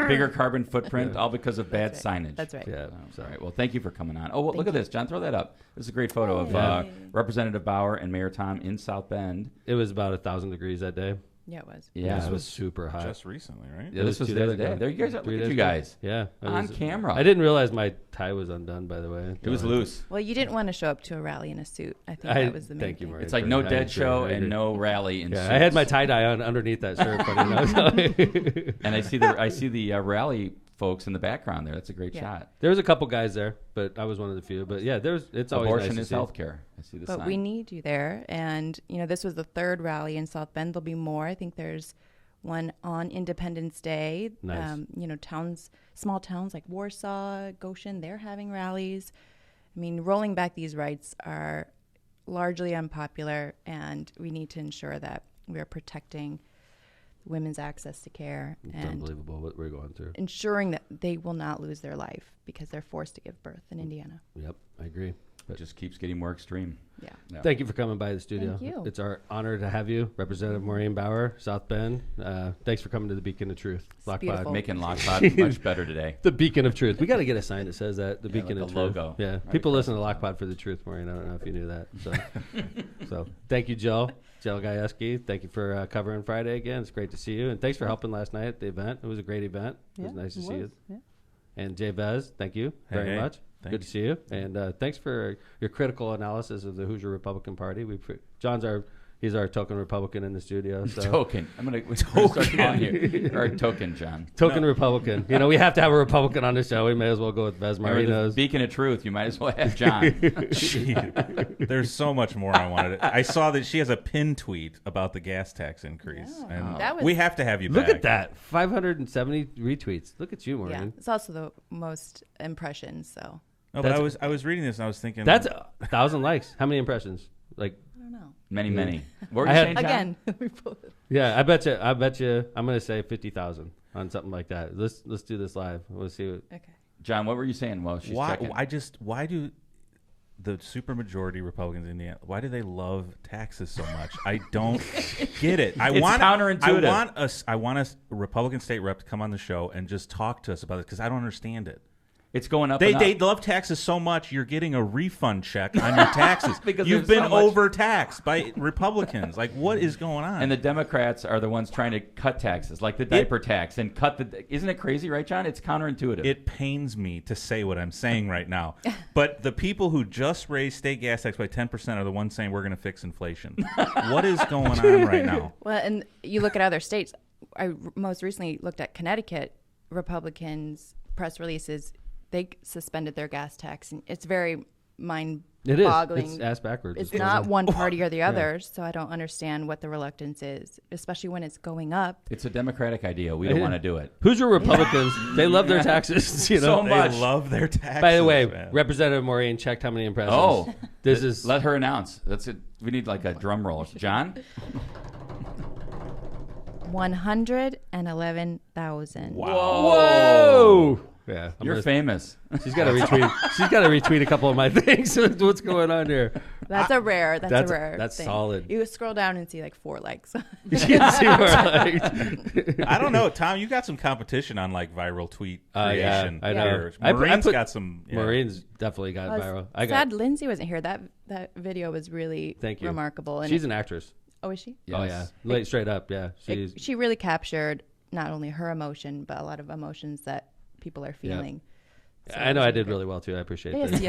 Bigger carbon footprint, all because of bad That's right. signage. That's right. yeah. All right. Well, thank you for coming on. Oh, well, look at this, John. Throw that up. This is a great photo of Yay. Representative Bauer and Mayor Tom in South Bend. It was about 1,000 degrees that day. Yeah, it was. Yeah, It was super hot. Just recently, right? Yeah, this was 2 the days other day. ago. There you guys are. 3 Look at days you ago. guys Yeah. it on was- camera. I didn't realize my tie was undone, by the way. It was loose. Well, you didn't want to show up to a rally in a suit. I think that was the main Thank you, thing. Maureen. It's like for- no I dead agree, show I and agree. no rally in Yeah, suits. I had my tie dye on underneath that shirt, funny enough. And I see the rally folks in the background there. That's a great Yeah. shot. There was a couple guys there, but I was one of the few. But yeah, it's always Abortion nice to is see. healthcare. I see the But sign. we need you there. And, this was the third rally in South Bend. There'll be more. I think there's one on Independence Day. Nice. Small towns like Warsaw, Goshen, they're having rallies. I mean, rolling back these rights are largely unpopular, and we need to ensure that we are protecting women's access to care It's and unbelievable what we're going through. ensuring that they will not lose their life because they're forced to give birth in Indiana. Yep, I agree. It just keeps getting more extreme. Yeah. Yeah. Thank you for coming by the studio. Thank you. It's our honor to have you, Representative Maureen Bauer, South Bend. Thanks for coming to the Beacon of Truth. beautiful. Making Lockpod much better today. The Beacon of Truth. We got to get a sign that says that. The Beacon like of a Truth. logo. Yeah. Right People across listen to the top. Lockpod for the truth, Maureen. I don't know if you knew that. So thank you, Joe. Jill Gajewski, thank you for covering Friday again. It's great to see you. And thanks for helping last night at the event. It was a great event. It was nice to see you. Yeah. And Jay Vez, thank you very much. Good to see you. And thanks for your critical analysis of the Hoosier Republican Party. He's our token Republican in the studio. So. Token. I'm going to start calling you our token, John. Token Republican. You know, we have to have a Republican on the show. We may as well go with Vez Marinos. Beacon of Truth. You might as well have John. There's so much more I wanted. I saw that she has a pin tweet about the gas tax increase. Yeah. And we have to have you Look back. at that. 570 retweets. Look at you, Maureen. Yeah, it's also the most impressions. So No, but I was reading this and I was thinking. That's 1,000 likes. How many impressions? Like, I don't know. Many. What were you saying, John? Again, yeah, I bet you. I'm going to say 50,000 on something like that. Let's do this live. We'll see. okay. John, what were you saying? Well, she's checking. Why do the supermajority Republicans in Indiana, why do they love taxes so much? I don't get it. It's counterintuitive. I want a Republican state rep to come on the show and just talk to us about it because I don't understand it. It's going up. They love taxes so much. You're getting a refund check on your taxes because you've there's been so much- overtaxed by Republicans. Like, what is going on? And the Democrats are the ones trying to cut taxes, like the diaper tax, and cut the. Isn't it crazy, right, John? It's counterintuitive. It pains me to say what I'm saying right now, but the people who just raised state gas tax by 10% are the ones saying we're going to fix inflation. What is going on right now? Well, and you look at other states. I most recently looked at Connecticut. Republicans press releases. They suspended their gas tax, and it's very mind-boggling. It is. It's ass backwards. It's not one party or the other, so I don't understand what the reluctance is, especially when it's going up. It's a Democratic idea. We don't want to do it. Hoosier Republicans, they love their taxes. You know? So much. They love their taxes. By the way, man. Representative Maureen checked how many impressions. Oh, this is. Let her announce. That's it. We need like a drum roll. John? 111,000. Whoa! Yeah, You're famous. She's got to retweet. She's got to retweet a couple of my things. What's going on here? That's a rare. That's a rare. That's thing. solid. You scroll down and see like 4 likes. You can see where I don't know, Tom. You got some competition on like viral tweet yeah, creation. I know. here. I Maureen's put- got some. Yeah. Maureen's definitely got viral. I got. Sad Lindsay wasn't here. That video was really Thank you. remarkable. And She's an actress. oh, is she? Oh yeah, like, straight up. Yeah, she's. She really captured not only her emotion but a lot of emotions that people are feeling. So I know I did really well too. I appreciate Yes, that.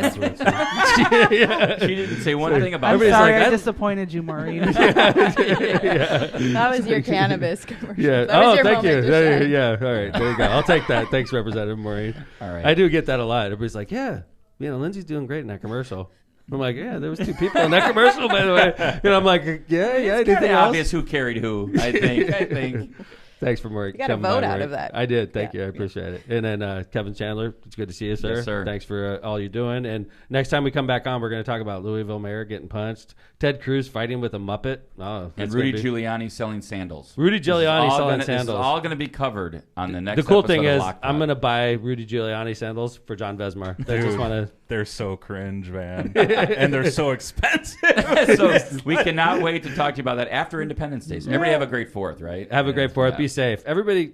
yes. She didn't say one thing about I'm Everybody's it. sorry like, I I- disappointed you, Maureen. That was your cannabis commercial. Yeah. That was Oh, your thank you. moment to shine. Yeah. All right. There you go. I'll take that. Thanks, Representative Maureen. All right. I do get that a lot. Everybody's like, yeah, Lindsay's doing great in that commercial. I'm like, yeah, there was 2 people in that commercial, by the way. I'm like, yeah. It's Anything kind of else? obvious who carried who. I think. Thanks for more. You got a vote out of that. I did. Thank you. I appreciate it. And then Kevin Chandler, it's good to see you, sir. Yes, sir. Thanks for all you're doing. And next time we come back on, we're going to talk about Louisville mayor getting punched, Ted Cruz fighting with a Muppet, And that's Rudy gonna be- Giuliani selling sandals. Rudy Giuliani selling This sandals. is all going to be covered on the next. The cool thing episode is, of Lockpod. I'm going to buy Rudy Giuliani sandals for John Vesmar. They just want to. They're so cringe, man, and they're so expensive. So we cannot wait to talk to you about that after Independence Day. So everybody have a great 4th, right? Have a great 4th. Yeah. Be safe.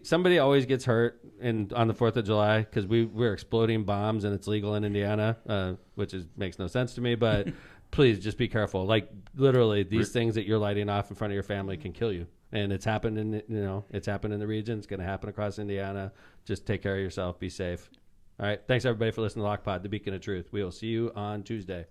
Somebody always gets hurt on the 4th of July because we're exploding bombs and it's legal in Indiana, which makes no sense to me. But please just be careful. Like literally, these things that you're lighting off in front of your family can kill you. And it's happened in it's happened in the region. It's going to happen across Indiana. Just take care of yourself. Be safe. All right. Thanks everybody for listening to Lockpod, the Beacon of Truth. We will see you on Tuesday.